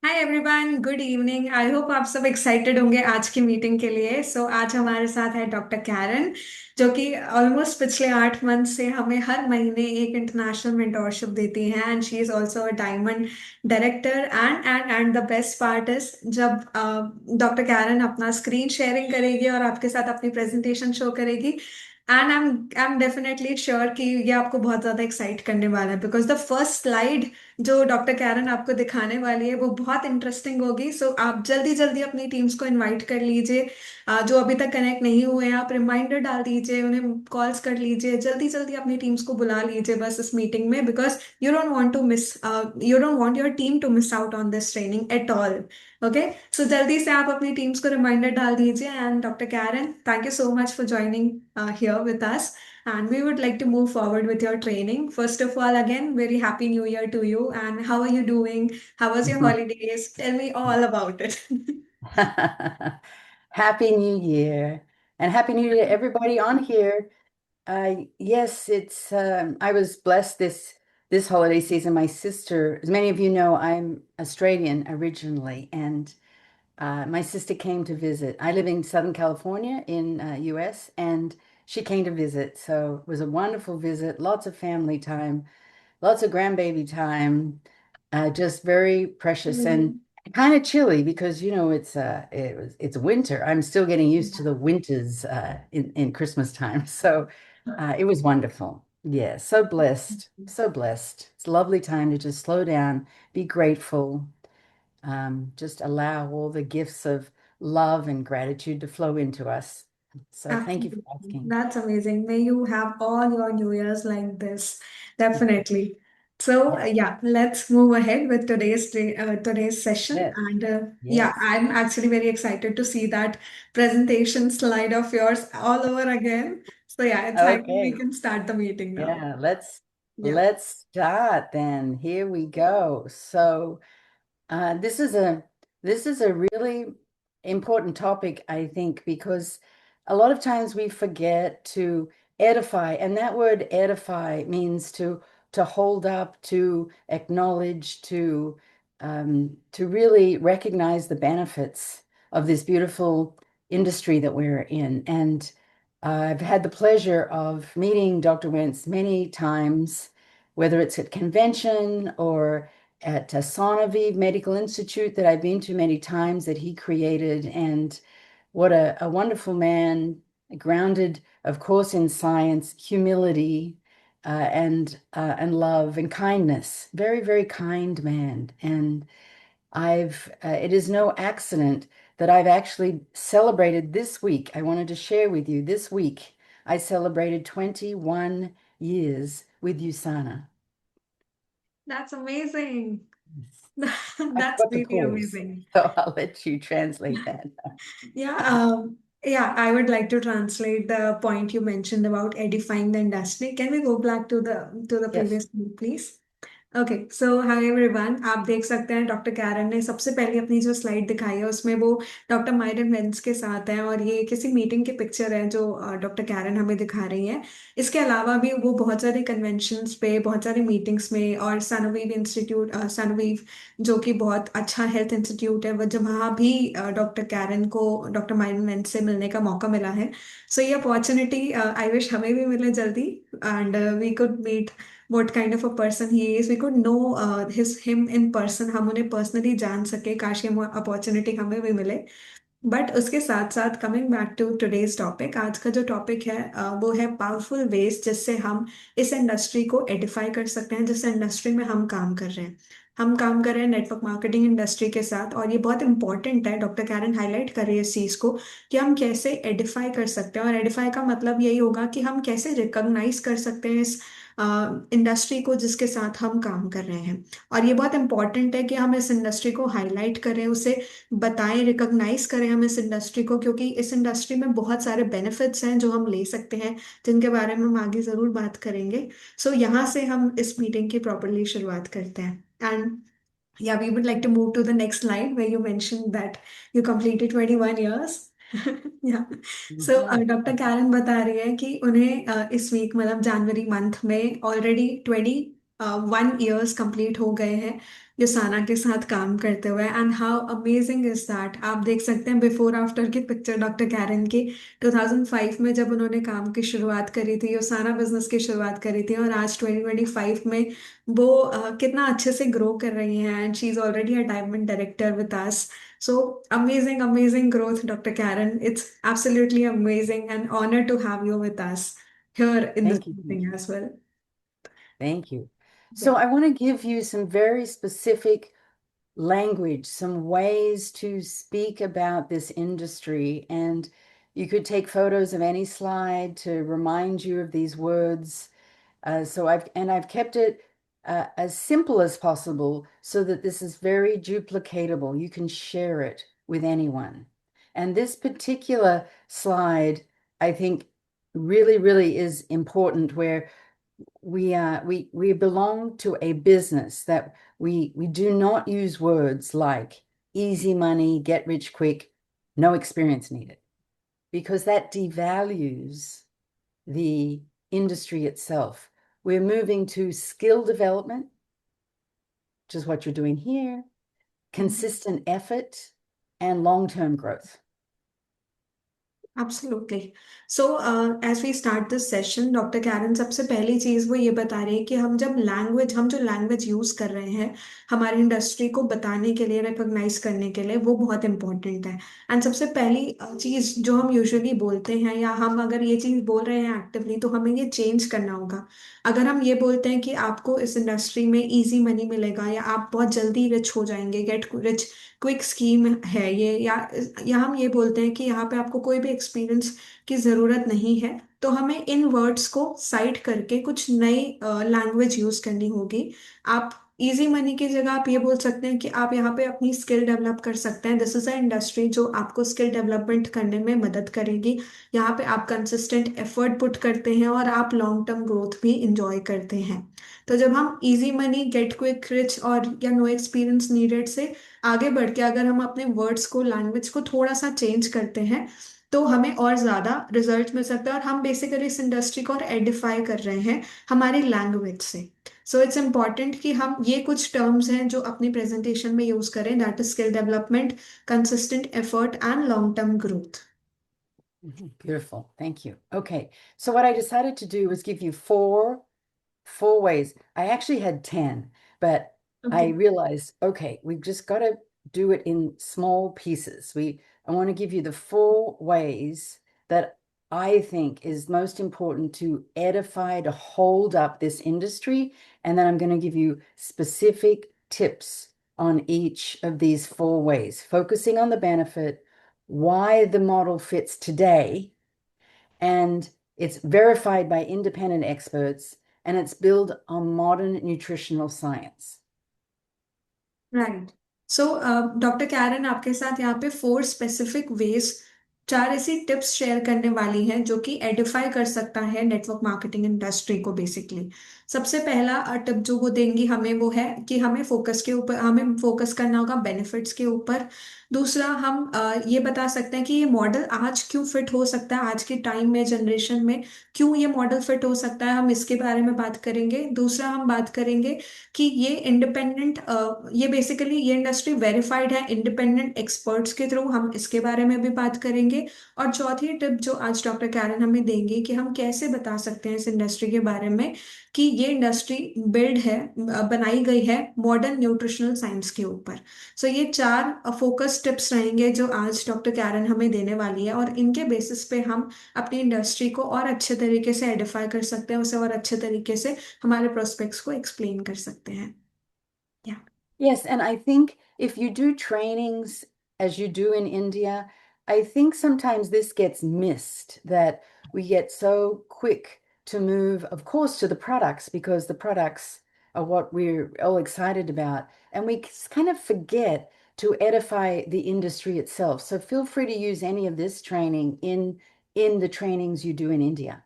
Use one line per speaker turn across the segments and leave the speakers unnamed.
Hi everyone, good evening. I hope आप सब excited होंगे आज की मीटिंग के लिए। आज हमारे साथ है डॉक्टर कैरन, जो कि ऑलमोस्ट पिछले 8 मंथ से हमें हर महीने एक इंटरनेशनल मेंटोरशिप देती हैं। And she is also a diamond director. And the best part is जब डॉक्टर कैरन अपना स्क्रीन शेयरिंग करेगी और आपके साथ अपनी प्रेजेंटेशन शो करेगी, and I am definitely sure कि ये आपको बहुत ज़्यादा एक्साइट करने वाला है, बिकॉज द फर्स्ट स्लाइड जो डॉक्टर कैरन आपको दिखाने वाली है वो बहुत इंटरेस्टिंग होगी। आप जल्दी जल्दी अपनी टीम्स को इनवाइट कर लीजिए। जो अभी तक कनेक्ट नहीं हुए हैं, आप रिमाइंडर डाल दीजिए, उन्हें कॉल्स कर लीजिए, जल्दी जल्दी अपनी टीम्स को बुला लीजिए बस इस मीटिंग में, because you don't want your team to miss out on this training at all. Okay, so जल्दी से आप अपनी टीम्स को रिमाइंडर डाल दीजिए। And doctor Karen, thank you so much for joining here with us, and we would like to move forward with your training. First of all, again, very happy new year to you. And how are you doing? How was your holidays? Tell me all about it.
Happy New Year. And Happy New Year to everybody on here. Yes, I was blessed this holiday season. My sister, as many of you know, I'm Australian originally, and my sister came to visit. I live in Southern California in US, and she came to visit. So it was a wonderful visit, lots of family time, lots of grandbaby time, just very precious and
Mm.
kind of chilly because it's winter. I'm still getting used to the winters in Christmas time. So it was wonderful. Yeah, so blessed, so blessed. It's a lovely time to just slow down, be grateful, just allow all the gifts of love and gratitude to flow into us. So thank you for
Absolutely.
asking.
That's amazing. May you have all your New Year's like this. Definitely. So,
Yeah.
yeah, let's move ahead with today's session.
Yes.
And yeah,
Yes.
I'm actually very excited to see that presentation slide of yours all over again. So, yeah, it's like we
Okay.
can start the meeting now.
Yeah, let's
Yeah.
let's start then. Here we go. So uh, this is a this is a really important topic, I think, because a lot of times we forget to edify, and that word edify means to hold up, to acknowledge, to really recognize the benefits of this beautiful industry that we're in. And I've had the pleasure of meeting Dr. Wentz many times, whether it's at convention or at Sonoviv Medical Institute that I've been to many times that he created. And what a wonderful man, grounded, of course, in science, humility, and love and kindness. Very, very kind man. And it is no accident that I've actually celebrated this week. I wanted to share with you this week, I celebrated 21 years with USANA.
That's amazing.
I
That's
forgot to
really
pause,
amazing.
so I'll let you translate that.
Yeah, yeah, I would like to translate the point you mentioned about edifying the industry. Can we go back to the
Yes.
previous slide, please? Okay, so hi everyone, आप देख सकते हैं doctor Karen ने सबसे पहले अपनी जो slide दिखाई है उसमें वो डॉक्टर मायरन वेंस के साथ है, और ये किसी मीटिंग की पिक्चर है जो डॉक्टर कैरन हमें दिखा रही है। इसके अलावा भी वो बहुत सारे कन्वेंशंस पे, बहुत सारी मीटिंग्स में, और सनोवीव इंस्टीट्यूट, सनोवीव जो कि बहुत अच्छा हेल्थ इंस्टीट्यूट है, वो जब वहाँ भी डॉक्टर कैरन को डॉक्टर मायरन वेंस से मिलने का मौका मिला है। सो ये अपॉर्चुनिटी आई विश हमें भी मिले जल्दी, and we could meet what kind of a person he is. We could know him in person. हम उन्हें पर्सनली जान सके, काश ये अपॉर्चुनिटी हमें भी मिले। बट उसके साथ साथ coming back to today's topic, आज का जो टॉपिक है वो है पावरफुल वेज जिससे हम इस इंडस्ट्री को एडिफाई कर सकते हैं, जिस इंडस्ट्री में हम काम कर रहे हैं। हम काम कर रहे हैं नेटवर्क मार्केटिंग इंडस्ट्री के साथ, और ये बहुत इंपॉर्टेंट है, डॉक्टर कैरन हाईलाइट कर रही है इस चीज़ को कि हम कैसे एडिफाई कर सकते हैं। और एडिफाई का मतलब यही होगा कि हम कैसे रिकॉग्नाइज कर सकते हैं इस इंडस्ट्री को जिसके साथ हम काम कर रहे हैं। और ये बहुत इंपॉर्टेंट है कि हम इस इंडस्ट्री को हाईलाइट करें, उसे बताएं, रिकॉग्नाइज करें हम इस इंडस्ट्री को, क्योंकि इस इंडस्ट्री में बहुत सारे बेनिफिट्स हैं जो हम ले सकते हैं, जिनके बारे में हम आगे जरूर बात करेंगे। यहाँ से हम इस मीटिंग की प्रॉपरली शुरुआत करते हैं। And yeah, we would like to move to the next slide where you mentioned that you completed 21 years. Yeah. So
Mhm.
Doctor Karen बता रही है कि उन्हें इस वीक, मतलब जनवरी मंथ में ऑलरेडी 20 1 ईयर्स कंप्लीट हो गए हैं योसाना के साथ काम करते हुए, and how amazing is that. आप देख सकते हैं बिफोर आफ्टर की पिक्चर डॉक्टर कैरन की, 2005 में जब उन्होंने काम की शुरुआत करी थी, योसाना बिजनेस की शुरुआत करी थी, और आज 2025 में वो कितना अच्छे से ग्रो कर रही हैं, and she is already a diamond director with us. So amazing amazing growth doctor Karen, it's absolutely amazing and honour to have you with us here in this
Thank you. Thank
meeting
you.
as well.
Thank you.
Yeah,
So I want to give you some very specific language, some ways to speak about this industry. And you could take photos of any slide to remind you of these words. I've kept it as simple as possible so that this is very duplicatable. You can share it with anyone. And this particular slide, I think, really, really is important where we belong to a business that we do not use words like easy money, get rich quick, no experience needed, because that devalues the industry itself. We're moving to skill development, which is what you're doing here, consistent effort, and long-term growth.
Absolutely. So as we start this session, doctor Karen सबसे पहली चीज वो ये बता रहे हैं कि हम जो लैंग्वेज यूज कर रहे हैं हमारी इंडस्ट्री को बताने के लिए, रिकॉग्नाइज करने के लिए, वो बहुत इंपॉर्टेंट है। एंड सबसे पहली चीज जो हम यूजुअली बोलते हैं, या हम अगर ये चीज बोल रहे हैं एक्टिवली, तो हमें ये चेंज करना होगा। अगर हम ये बोलते हैं कि आपको इस इंडस्ट्री में इजी मनी मिलेगा, या आप बहुत जल्दी रिच हो जाएंगे, गेट रिच क्विक स्कीम है ये, या हम ये बोलते हैं कि यहाँ पे आपको कोई भी एक्सपीरियंस की ज़रूरत नहीं है, तो हमें इन वर्ड्स को साइड करके कुछ नई लैंग्वेज यूज़ करनी होगी। आप इजी मनी की जगह आप ये बोल सकते हैं कि आप यहाँ पे अपनी स्किल डेवलप कर सकते हैं। दिस इज अ इंडस्ट्री जो आपको स्किल डेवलपमेंट करने में मदद करेगी। यहाँ पे आप कंसिस्टेंट एफर्ट पुट करते हैं और आप लॉन्ग टर्म ग्रोथ भी इंजॉय करते हैं। तो जब हम easy money, get quick rich और या नो एक्सपीरियंस नीडेड से आगे बढ़ के अगर हम अपने वर्ड्स को, लैंग्वेज को थोड़ा सा चेंज करते हैं, तो हमें और ज्यादा रिजल्ट मिल सकता है, और हम बेसिकली इस इंडस्ट्री को और एडिफाई कर रहे हैं हमारी लैंग्वेज से। सो इट्स इम्पॉर्टेंट कि हम ये कुछ टर्म्स हैं जो अपनी प्रेजेंटेशन में यूज करें, that is skill development, consistent effort and long term growth.
Beautiful. Thank you. Okay. So what I decided to do was give you four ways. I actually had 10, but I
okay.
realized, okay, we've just got to do it in small pieces. I want to give you the 4 ways that I think is most important to edify, to hold up this industry. And then I'm going to give you specific tips on each of these 4 ways, focusing on the benefit, why the model fits today, and it's verified by independent experts, and it's built on modern nutritional science.
Right. So doctor Karen आपके साथ यहाँ पे 4 specific veg, 4 ऐसी tips share करने वाली हैं जो कि एडिफाई कर सकता है नेटवर्क मार्केटिंग इंडस्ट्री को बेसिकली। सबसे पहला टिप जो वो देंगी हमें, वो है कि हमें फोकस करना होगा बेनिफिट्स के ऊपर। दूसरा, हम ये बता सकते हैं कि ये मॉडल आज क्यों फिट हो सकता है, आज के टाइम में, जनरेशन में क्यों ये मॉडल फिट हो सकता है, हम इसके बारे में बात करेंगे। दूसरा, हम बात करेंगे कि ये बेसिकली ये इंडस्ट्री वेरीफाइड है इंडिपेंडेंट एक्सपर्ट्स के थ्रू, हम इसके बारे में भी बात करेंगे। और चौथी टिप जो आज डॉक्टर कैरन हमें देंगे कि हम कैसे बता सकते हैं इस इंडस्ट्री के बारे में कि ये इंडस्ट्री बिल्ड है, बनाई गई है मॉडर्न न्यूट्रिशनल साइंस के ऊपर। सो ये 4 फोकस टिप्स रहेंगे जो आज डॉक्टर कैरन हमें देने वाली है, और इनके बेसिस पे हम अपनी इंडस्ट्री को और अच्छे तरीके से आइडेंटिफाई कर सकते हैं, उसे और अच्छे तरीके से हमारे प्रोस्पेक्ट्स को एक्सप्लेन कर सकते हैं। या
Yes, and I think if you do trainings as you do in India, I think sometimes this gets missed, that we get so quick to move, of course, to the products because the products are what we're all excited about. And we kind of forget to edify the industry itself. So feel free to use any of this training in the trainings you do in India.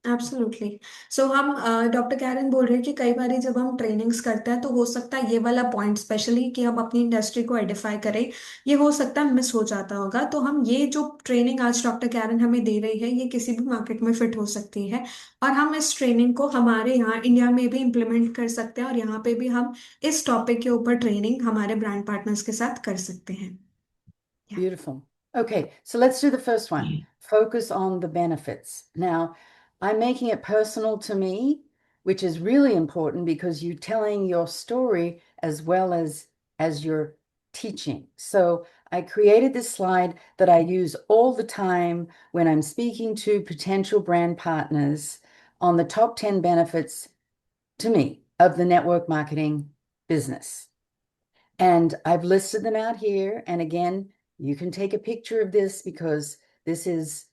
Absolutely. So हम doctor Karen बोल रहे हैं कि कई बार जब हम trainings करते हैं तो हो सकता है ये वाला पॉइंट स्पेशली कि हम अपनी इंडस्ट्री को आइडेंटिफाई करें, ये हो सकता है मिस हो जाता होगा। तो हम ये जो ट्रेनिंग आज डॉक्टर कैरन हमें दे रही है ये किसी भी मार्केट में फिट हो सकती है, और हम इस ट्रेनिंग को हमारे यहाँ इंडिया में भी इम्प्लीमेंट कर सकते हैं, और यहाँ पे भी हम इस टॉपिक के ऊपर ट्रेनिंग हमारे ब्रांड पार्टनर्स के साथ कर सकते हैं। या
Beautiful. Okay, so let's do the first one. Focus on the benefits. Now, I'm making it personal to me, which is really important because you're telling your story as well as you're teaching. So I created this slide that I use all the time when I'm speaking to potential brand partners on the top 10 benefits to me of the network marketing business. And I've listed them out here. And again, you can take a picture of this because this is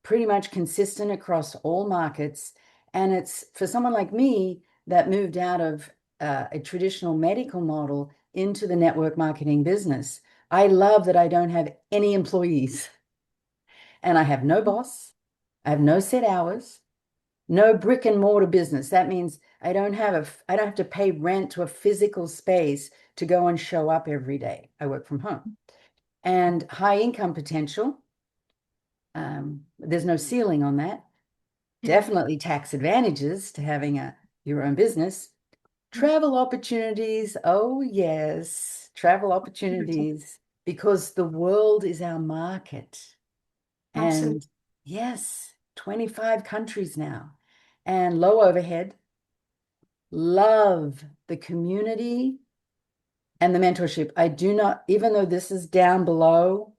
pretty much consistent across all markets. And it's for someone like me that moved out of a traditional medical model into the network marketing business. I love that I don't have any employees and I have no boss. I have no set hours, no brick and mortar business. That means I don't have to pay rent to a physical space to go and show up every day. I work from home. And high income potential, there's no ceiling on that. Definitely tax advantages to having your own business. Travel opportunities, oh yes, travel opportunities, because the world is our market. And
absolutely.
yes, 25 countries now. And low overhead, love the community and the mentorship. I do not, even though this is down below,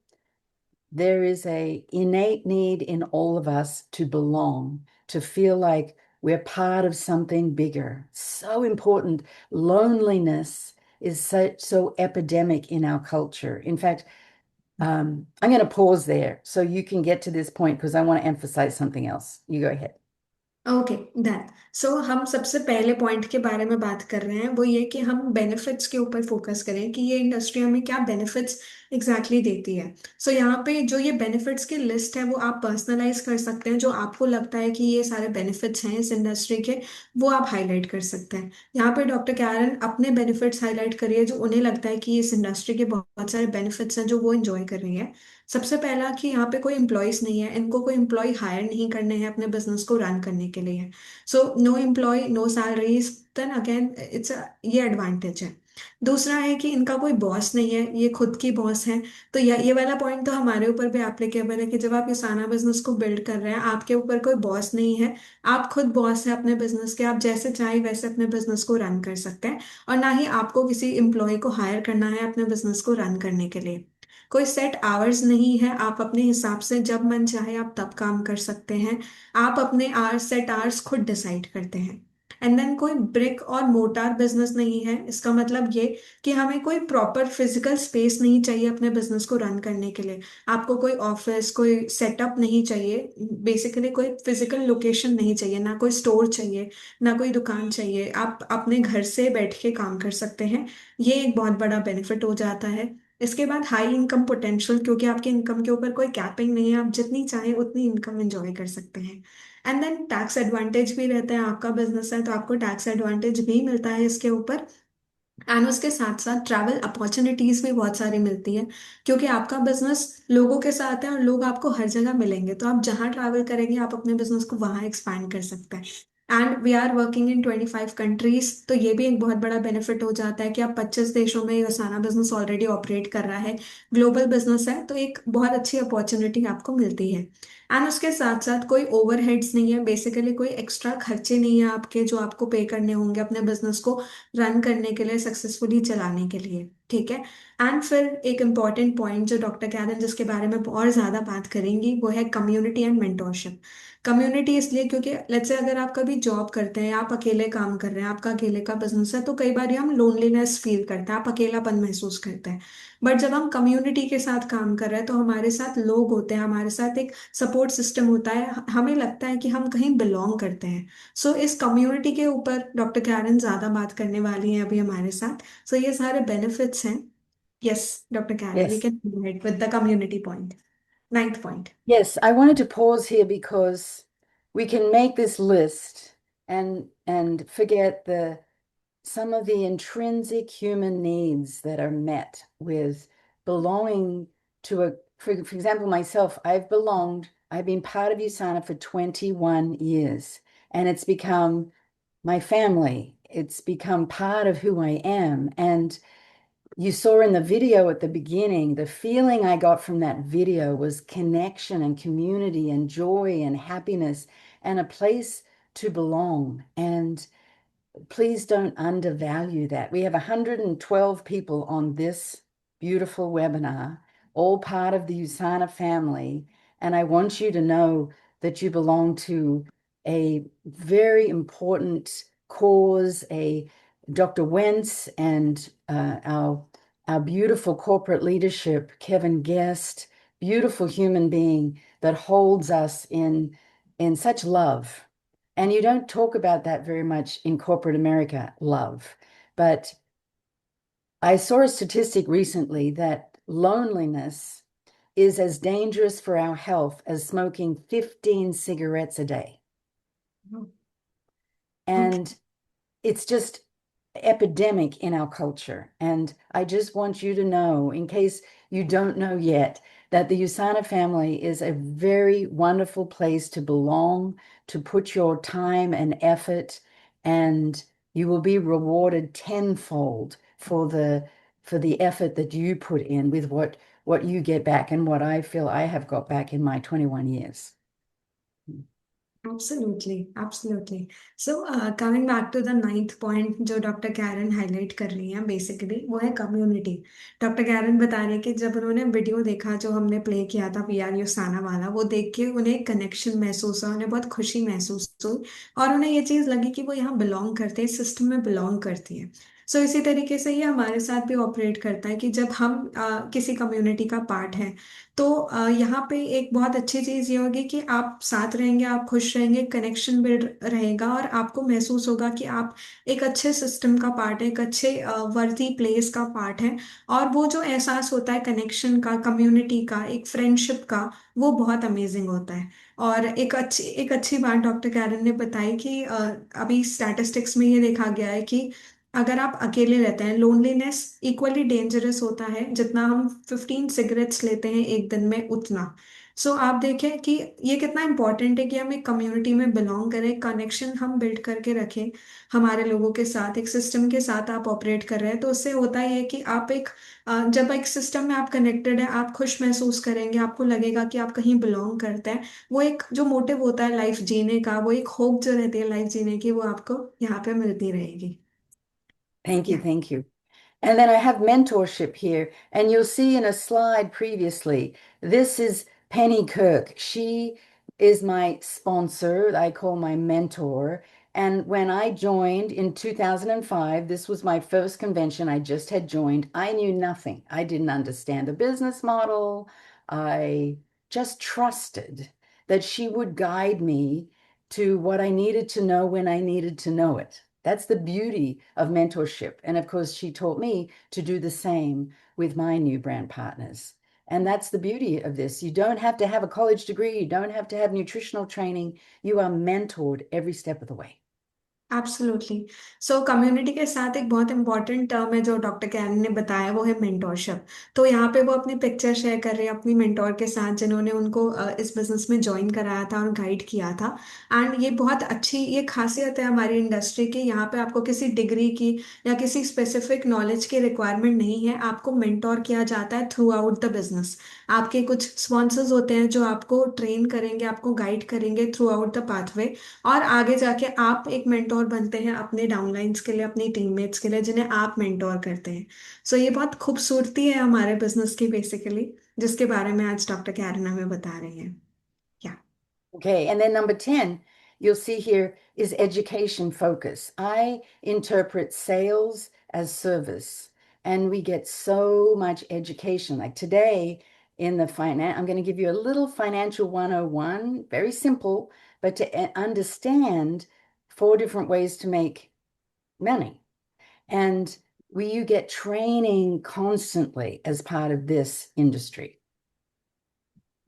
there is a innate need in all of us to belong, to feel like we're part of something bigger. So important. Loneliness is so epidemic in our culture. In fact, I'm going to pause there so you can get to this point because I want to emphasize something else. You go ahead.
Okay, done. So हम सबसे पहले point के बारे में बात कर रहे हैं, वो ये कि हम बेनिफिट्स के ऊपर फोकस करें कि ये इंडस्ट्री हमें क्या बेनिफिट्स एग्जैक्टली देती है। सो यहाँ पे जो ये बेनिफिट्स की लिस्ट है वो आप पर्सनलाइज कर सकते हैं, जो आपको लगता है कि ये सारे बेनिफिट्स हैं इस इंडस्ट्री के, वो आप हाईलाइट कर सकते हैं। यहाँ पे डॉक्टर कैरन अपने बेनिफिट्स हाईलाइट करिए जो उन्हें लगता है कि इस इंडस्ट्री के बहुत सारे बेनिफिट्स हैं जो वो इंजॉय कर रही है। सबसे पहला कि यहाँ पे कोई एम्प्लॉयज नहीं है, इनको कोई एम्प्लॉय हायर नहीं करने हैं अपने बिजनेस को रन करने के लिए। So no employ no salaries, then again it's ये एडवांटेज है। दूसरा है कि इनका कोई बॉस नहीं है, ये खुद की बॉस है। तो ये वाला पॉइंट तो हमारे ऊपर भी एप्लीकेबल है कि जब आप युसाना बिजनेस को बिल्ड कर रहे हैं आपके ऊपर कोई बॉस नहीं है, आप खुद बॉस है अपने बिजनेस के, आप जैसे चाहे वैसे अपने बिजनेस को रन कर सकते हैं, और ना ही आपको किसी एम्प्लॉय को हायर करना है अपने बिजनेस को रन करने के लिए। कोई सेट आवर्स नहीं है, आप अपने हिसाब से जब मन चाहे आप तब काम कर सकते हैं। आप अपने आवर्स सेट आवर्स खुद डिसाइड करते हैं। एंड देन कोई ब्रिक और मोटार बिजनेस नहीं है, इसका मतलब ये कि हमें कोई प्रॉपर फिजिकल स्पेस नहीं चाहिए अपने बिजनेस को रन करने के लिए। आपको कोई ऑफिस कोई सेटअप नहीं चाहिए, बेसिकली कोई फिजिकल लोकेशन नहीं चाहिए, ना कोई स्टोर चाहिए, ना कोई दुकान चाहिए, आप अपने घर से बैठ के काम कर सकते हैं। ये एक बहुत बड़ा बेनिफिट हो जाता है। इसके बाद हाई इनकम पोटेंशियल, क्योंकि आपके इनकम के ऊपर कोई कैपिंग नहीं है, आप जितनी चाहें उतनी इनकम एंजॉय कर सकते हैं। एंड देन टैक्स एडवांटेज भी रहता है, आपका बिजनेस है तो आपको टैक्स एडवांटेज भी मिलता है इसके ऊपर। एंड उसके साथ साथ ट्रैवल अपॉर्चुनिटीज भी बहुत सारी मिलती है, क्योंकि आपका बिजनेस लोगों के साथ है और लोग आपको हर जगह मिलेंगे, तो आप जहाँ ट्रैवल करेंगे आप अपने बिजनेस को वहाँ एक्सपैंड कर सकते हैं। And we are working in 25 countries, तो ये भी एक बहुत बड़ा बेनिफिट हो जाता है कि आप 25 देशों में ये सारा बिजनेस ऑलरेडी ऑपरेट कर रहा है, ग्लोबल बिजनेस है, तो एक बहुत अच्छी अपॉर्चुनिटी आपको मिलती है। एंड उसके साथ साथ कोई ओवरहेड्स नहीं है, बेसिकली कोई एक्स्ट्रा खर्चे नहीं है आपके जो आपको पे करने होंगे अपने बिजनेस को रन करने के लिए, सक्सेसफुली चलाने के लिए। ठीक है। एंड फिर एक इम्पॉर्टेंट पॉइंट जो डॉक्टर कैरन जिसके बारे में और ज़्यादा बात करेंगी वो है कम्युनिटी एंड मेंटोरशिप। कम्युनिटी इसलिए क्योंकि लेट्स से अगर आप कभी जॉब करते हैं, आप अकेले काम कर रहे हैं, आपका अकेले का बिजनेस है, तो कई बार हम लोनलीनेस फील करते हैं, आप अकेलापन महसूस करते हैं। बट जब हम कम्युनिटी के साथ काम कर रहे हैं तो हमारे साथ लोग होते हैं, हमारे साथ एक सपोर्ट सिस्टम होता है, हमें लगता है कि हम कहीं बिलोंग करते हैं। सो इस कम्युनिटी के ऊपर डॉक्टर कैरन ज्यादा बात करने वाली हैं अभी हमारे साथ। सो ये सारे बेनिफिट्स हैं। Yes doctor Karen, we
Yes.
Can with the community point, ninth point.
Yes, I wanted to pause here because we can make this list and forget the some of the intrinsic human needs that are met with belonging to a, for example, myself, I've been part of USANA for 21 years, and it's become my family. It's become part of who I am. And you saw in the video at the beginning, the feeling I got from that video was connection and community and joy and happiness and a place to belong. And please don't undervalue that. We have 112 people on this beautiful webinar, all part of the USANA family. And I want you to know that you belong to a very important cause. Dr. Wentz and our beautiful corporate leadership, Kevin Guest, beautiful human being that holds us in such love. And you don't talk about that very much in corporate America, love. But I saw a statistic recently that loneliness is as dangerous for our health as smoking 15 cigarettes a day.
Oh, okay.
And it's just epidemic in our culture. And I just want you to know, in case you don't know yet, that the USANA family is a very wonderful place to belong, to put your time and effort, and you will be rewarded tenfold for the effort that you put in with what you get back and what I feel I have got back in my 21 years.
Absolutely, absolutely. So, coming back to the ninth point जो doctor Karen highlight कर रही हैं basically वो है community. Doctor Karen बता रहे हैं कि जब उन्होंने वीडियो देखा जो हमने प्ले किया था वी आर युसाना वाला, वो देख के उन्हें एक कनेक्शन महसूस हुआ, उन्हें बहुत खुशी महसूस हुई और उन्हें ये चीज़ लगी कि वो यहाँ बिलोंग करते हैं, सिस्टम में बिलोंग करती है। सो इसी तरीके से ये हमारे साथ भी ऑपरेट करता है कि जब हम किसी कम्युनिटी का पार्ट हैं तो यहाँ पे एक बहुत अच्छी चीज़ ये होगी कि आप साथ रहेंगे, आप खुश रहेंगे, कनेक्शन बिल्ड रहेगा और आपको महसूस होगा कि आप एक अच्छे सिस्टम का पार्ट है, एक अच्छे वर्दी प्लेस का पार्ट है। और वो जो एहसास होता है कनेक्शन का, कम्युनिटी का, एक फ्रेंडशिप का, वो बहुत अमेजिंग होता है। और एक अच्छी बात डॉक्टर कैरन ने बताई कि अभी स्टैटिस्टिक्स में ये देखा गया है कि अगर आप अकेले रहते हैं, लोनलीनेस इक्वली डेंजरस होता है जितना हम 15 सिगरेट्स लेते हैं एक दिन में उतना। सो आप देखें कि ये कितना इंपॉर्टेंट है कि हम एक कम्युनिटी में बिलोंग करें, कनेक्शन हम बिल्ड करके रखें हमारे लोगों के साथ, एक सिस्टम के साथ आप ऑपरेट कर रहे हैं तो उससे होता ही है कि आप जब एक सिस्टम में आप कनेक्टेड है आप खुश महसूस करेंगे, आपको लगेगा कि आप कहीं बिलोंग करते हैं। वो एक जो मोटिव होता है लाइफ जीने का, वो एक होप जो रहती है लाइफ जीने की, वो आपको यहाँ पे मिलती रहेगी।
Thank you,
या
thank you. And then I have mentorship here, and you'll see in a slide previously, this is Penny Kirk. She is my sponsor, I call my mentor. And when I joined in 2005, this was my first convention. I just had joined. I knew nothing. I didn't understand the business model. I just trusted that she would guide me to what I needed to know when I needed to know it. That's the beauty of mentorship. And of course, she taught me to do the same with my new brand partners. And that's the beauty of this. You don't have to have a college degree, you don't have to have nutritional training. You are mentored every step of the way.
Absolutely. So community के साथ एक बहुत important term है जो doctor Karen ने बताया, वो है मेंटोरशिप। तो यहाँ पे वो अपनी पिक्चर शेयर कर रहे हैं अपनी मेंटोर के साथ जिन्होंने उनको इस बिजनेस में ज्वाइन कराया था और गाइड किया था। एंड ये बहुत अच्छी ये खासियत है हमारी इंडस्ट्री की, यहाँ पे आपको किसी डिग्री की या किसी स्पेसिफिक नॉलेज की रिक्वायरमेंट नहीं है, आपको मेंटोर किया जाता है थ्रू आउट द बिजनेस। आपके कुछ स्पॉन्सर्स होते हैं जो आपको ट्रेन करेंगे, आपको गाइड करेंगे थ्रू आउट द पाथवे, और आगे जाके आप एक मेंटोर बनते हैं अपने डाउनलाइंस के लिए, अपनी टीममेट्स के लिए जिन्हें आप मेंटोर करते हैं। सो ये बहुत खूबसूरती है हमारे बिजनेस की बेसिकली, जिसके बारे में आज डॉक्टर कैरन हमें बता रही हैं। या
Okay, and then number 10, you'll see here is education focus. I interpret sales as service, and we get so much education. Like today in the finance, I'm going to give you a little financial 101, very simple, but to understand 4 different ways to make money. And you get training constantly as part of this industry.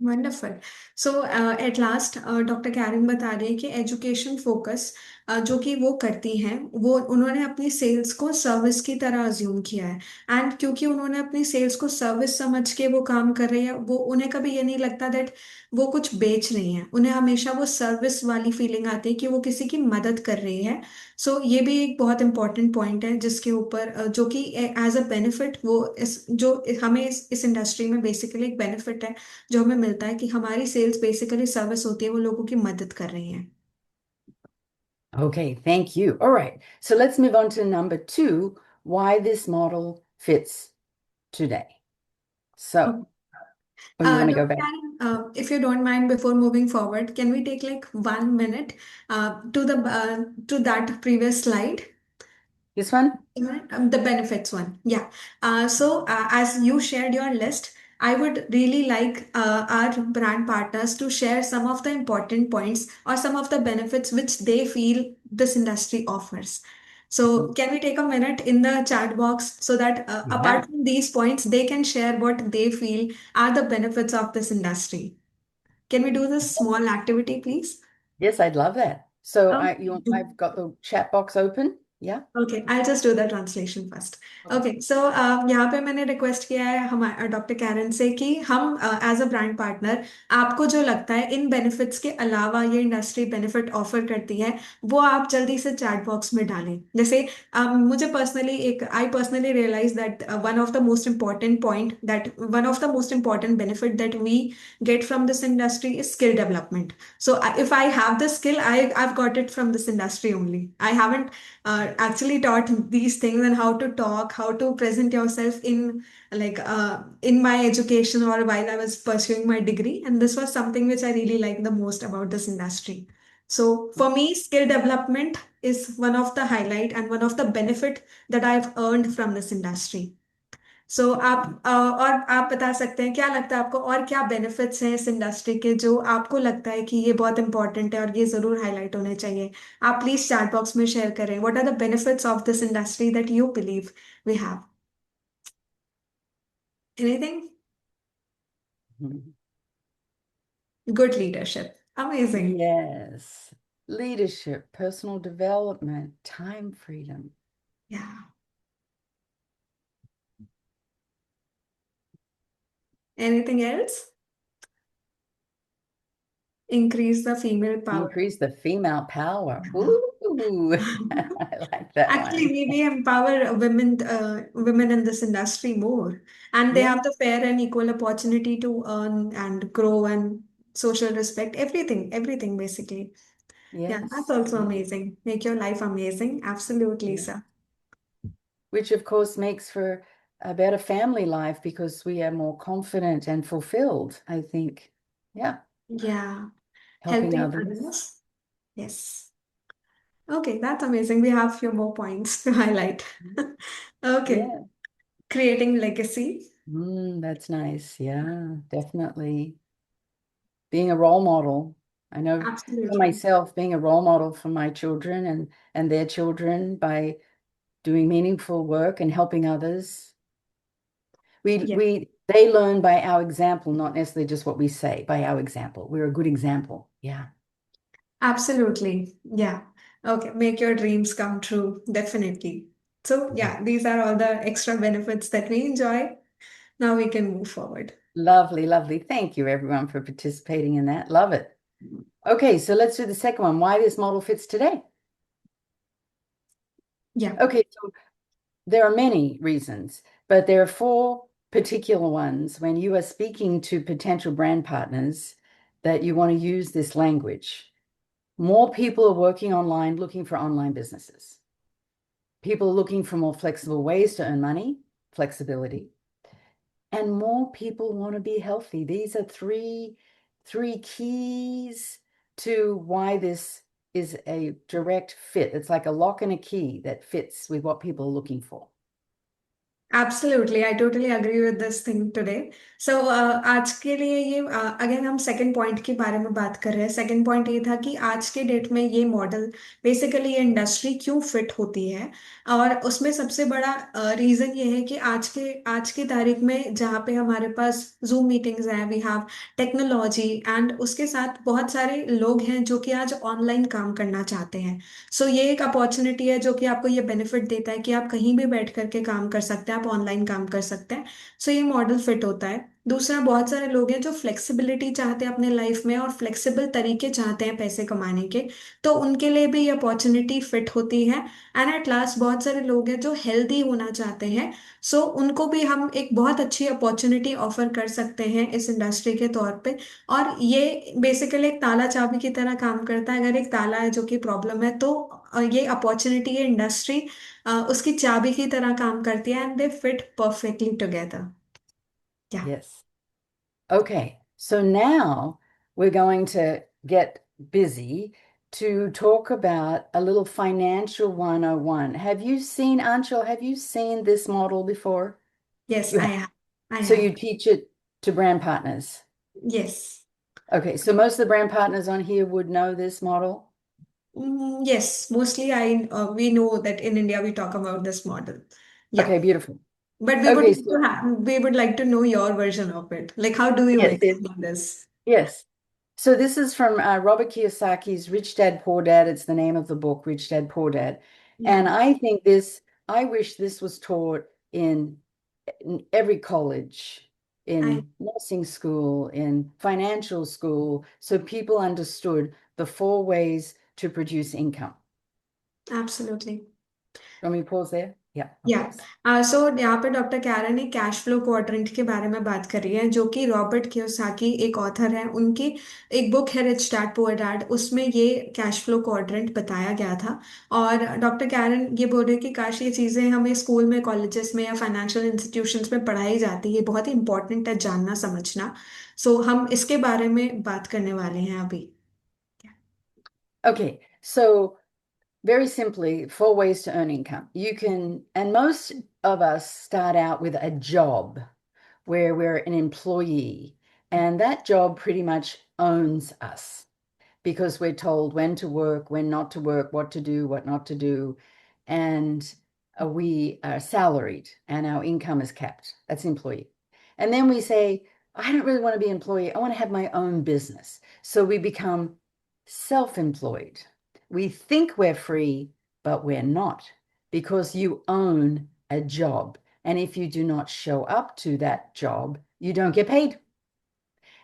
Wonderful. So at last doctor Karen बता रही है कि education focus जो कि वो करती हैं, वो उन्होंने अपनी सेल्स को सर्विस की तरह अज्यूम किया है। एंड क्योंकि उन्होंने अपनी सेल्स को सर्विस समझ के वो काम कर रही है, वो उन्हें कभी ये नहीं लगता दैट वो कुछ बेच रही हैं। उन्हें हमेशा वो सर्विस वाली फीलिंग आती है कि वो किसी की मदद कर रही है। सो ये भी एक बहुत इंपॉर्टेंट पॉइंट है जिसके ऊपर जो कि एज अ बेनिफिट वो इस जो हमें इस इंडस्ट्री में बेसिकली एक बेनिफिट है जो हमें मिलता है कि हमारी सेल्स बेसिकली सर्विस होती है, वो लोगों की मदद कर रही हैं।
Okay, thank you. All right, so let's move on to number two, why this model fits today. So, oh, you want to go
Dr.
back?
Karen, if you don't mind, before moving forward, can we take like 1 minute to that previous slide?
This one?
The benefits one. Yeah. As you shared your list, I would really like our brand partners to share some of the important points or some of the benefits which they feel this industry offers. So, can we take a minute in the chat box so that
Yeah.
apart from these points, they can share what they feel are the benefits of this industry? Can we do this small activity, please?
Yes, I'd love that. So
Okay.
I've got the chat box open. Yeah.
Okay, I just do the translation first.
Okay.
Okay, so यहाँ पे मैंने request किया है हमारे doctor Karen से कि हम as a brand partner आपको जो लगता है इन बेनिफिट्स के अलावा ये इंडस्ट्री बेनिफिट ऑफर करती है, वो आप जल्दी से चैट बॉक्स में डालें। जैसे मुझे पर्सनली एक I personally realize that one of the most important benefit that we get from this industry is skill development. So if I have the skill, I've got it from this industry only. I haven't actually taught these things and how to talk, how to present yourself in my education or while I was pursuing my degree. And this was something which I really like the most about this industry. So for me, skill development is one of the highlight and one of the benefit that I've earned from this industry. सो और आप बता सकते हैं क्या लगता है आपको और क्या बेनिफिट्स हैं इस इंडस्ट्री के जो आपको लगता है कि ये बहुत इंपॉर्टेंट है और ये जरूर हाईलाइट होने चाहिए। आप प्लीज चैट बॉक्स में शेयर करें what are the benefits of this industry that you believe we have. Anything?
Mhm.
Good leadership, amazing.
Yes. Leadership, personal development, time freedom.
Yeah, anything else? Increase the female power.
Increase the female power. Ooh, I like that
Actually,
one.
we empower women in this industry more, and they
Yeah.
have the fair and equal opportunity to earn and grow and social respect, everything basically. Yeah, that's
Yes.
also
Yeah.
amazing. Make your life amazing. Absolutely,
Yeah.
sir.
Which, of course, makes for a better family life because we are more confident and fulfilled, I think. Yeah.
Yeah,
Helping
helping
others.
others. Yes. Okay, that's amazing. We have few more points to highlight. Okay,
Yeah.
creating legacy.
That's nice. Yeah, definitely. Being a role model. I know for
Absolutely.
myself, being a role model for my children and their children by doing meaningful work and helping others.
Yeah.
They learn by our example, not necessarily just what we say, by our example. We're a good example. Yeah.
Absolutely. Yeah. Okay. Make your dreams come true. Definitely. So, yeah, these are all the extra benefits that we enjoy. Now we can move forward.
Lovely, lovely. Thank you, everyone, for participating in that. Love it. Okay, so let's do the second one. Why this model fits today.
Yeah.
Okay, so there are many reasons, but there are four particular ones when you are speaking to potential brand partners that you want to use this language. More people are working online looking for online businesses. People are looking for more flexible ways to earn money, flexibility, and more people want to be healthy. These are three keys to why this is a direct fit. It's like a lock and a key that fits with what people are looking for.
Absolutely I totally agree with this thing today. So आज के लिए ये again हम second point के बारे में बात कर रहे हैं। सेकंड पॉइंट ये था कि आज के डेट में ये मॉडल बेसिकली ये इंडस्ट्री क्यों फिट होती है। और उसमें सबसे बड़ा रीजन ये है कि आज की तारीख में जहाँ पे हमारे पास जूम मीटिंग्स हैं, वी हैव टेक्नोलॉजी एंड उसके साथ बहुत सारे लोग हैं जो कि आज ऑनलाइन काम करना चाहते हैं। सो ये एक अपॉर्चुनिटी है जो कि आपको ये बेनिफिट देता है कि आप कहीं भी बैठ करके काम कर सकते हैं, आप ऑनलाइन काम कर सकते हैं। सो ये मॉडल फिट होता है। दूसरा, बहुत सारे लोग हैं जो फ्लेक्सिबिलिटी चाहते हैं अपने लाइफ में और फ्लेक्सिबल तरीके चाहते हैं पैसे कमाने के, तो उनके लिए भी ये अपॉर्चुनिटी फिट होती है। एंड एट लास्ट बहुत सारे लोग हैं जो हेल्दी होना चाहते हैं। सो उनको भी हम एक बहुत अच्छी अपॉर्चुनिटी ऑफर कर सकते हैं इस इंडस्ट्री के तौर पे। और ये बेसिकली एक ताला चाबी की तरह काम करता है। अगर एक ताला है जो कि प्रॉब्लम है, तो ये अपॉर्चुनिटी, ये इंडस्ट्री उसकी चाबी की तरह काम करती है, and they fit perfectly together. या
Yes. Okay, so now we're going to get busy to talk about a little financial 101. Have you seen, Anshul, have you seen this model before?
Yes
You
I
have.
Have, I
So
have.
you teach it to brand partners.
Yes,
Okay, so most of the brand partners on here would know this model.
Yes, mostly I we know that in India we talk about this model. Yeah,
Okay, beautiful.
But
Okay, so
we would like to know your version of it, like how do you
yes, yes,
explain this?
yes. So this is from Robert Kiyosaki's Rich Dad Poor Dad. It's the name of the book, Rich Dad Poor Dad.
या,
And I wish this was taught in every college,
I,
in nursing school, in financial school, so people understood the four ways to produce income.
Absolutely.
Let me pause there. Yeah, I'll
या,
pause.
सो यहाँ पे doctor Karen ने cash flow quadrant के बारे में बात करी है, जो कि रॉबर्ट कियोसाकी एक ऑथर है, उनकी एक बुक है रिच डैड पुअर डैड, उसमें ये कैश फ्लो क्वाड्रेंट बताया गया था। और डॉक्टर कैरन ये बोल रहे हैं कि काश ये चीज़ें हमें स्कूल में, कॉलेजेस में या फाइनेंशियल इंस्टीट्यूशंस में पढ़ाई जाती, ये बहुत ही इंपॉर्टेंट है जानना समझना। सो हम इसके बारे में बात करने वाले हैं अभी।
Okay, so very simply, four ways to earn income. You can, and most of us start out with a job where we're an employee, and that job pretty much owns us because we're told when to work, when not to work, what to do, what not to do. And we are salaried and our income is capped. That's employee. And then we say, I don't really want to be employee. I want to have my own business. So we become self-employed. We think we're free, but we're not because you own a job. And if you do not show up to that job, you don't get paid.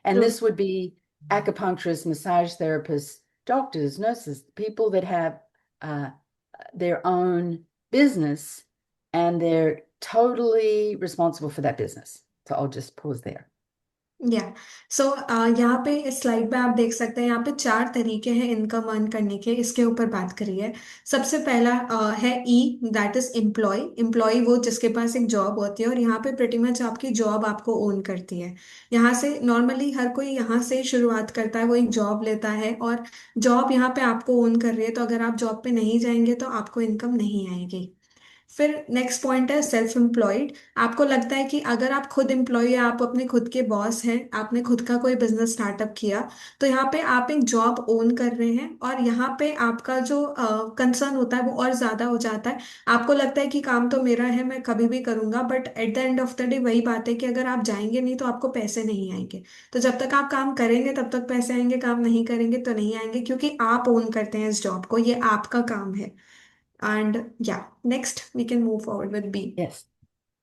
And
True.
this would be acupuncturists, massage therapists, doctors, nurses, people that have uh, their own business and they're totally responsible for that business. So I'll just pause there.
या, सो यहाँ पे इस slide पे आप देख सकते हैं, यहाँ पे चार तरीके हैं इनकम अर्न करने के, इसके ऊपर बात करी है। सबसे पहला है ई, दैट इज एम्प्लॉय। एम्प्लॉय वो जिसके पास एक जॉब होती है और यहाँ पे प्रेटी मच आपकी जॉब आपको ओन करती है। यहाँ से नॉर्मली हर कोई यहाँ से शुरुआत करता है, वो एक जॉब लेता है और जॉब यहाँ पे आपको ओन कर रही है, तो अगर आप जॉब पे नहीं जाएंगे तो आपको इनकम नहीं आएगी। फिर नेक्स्ट पॉइंट है सेल्फ एम्प्लॉयड। आपको लगता है कि अगर आप खुद एम्प्लॉय है, आप अपने खुद के बॉस हैं, आपने खुद का कोई बिजनेस स्टार्टअप किया, तो यहाँ पे आप एक जॉब ओन कर रहे हैं और यहाँ पे आपका जो कंसर्न होता है वो और ज्यादा हो जाता है। आपको लगता है कि काम तो मेरा है, मैं कभी भी करूंगा, but at the end of the day वही बात है कि अगर आप जाएंगे नहीं तो आपको पैसे नहीं आएंगे। तो जब तक आप काम करेंगे तब तक पैसे आएंगे, काम नहीं करेंगे तो नहीं आएंगे, क्योंकि आप ओन करते हैं इस जॉब को, ये आपका काम है। And yeah, next we can move forward with B.
Yes.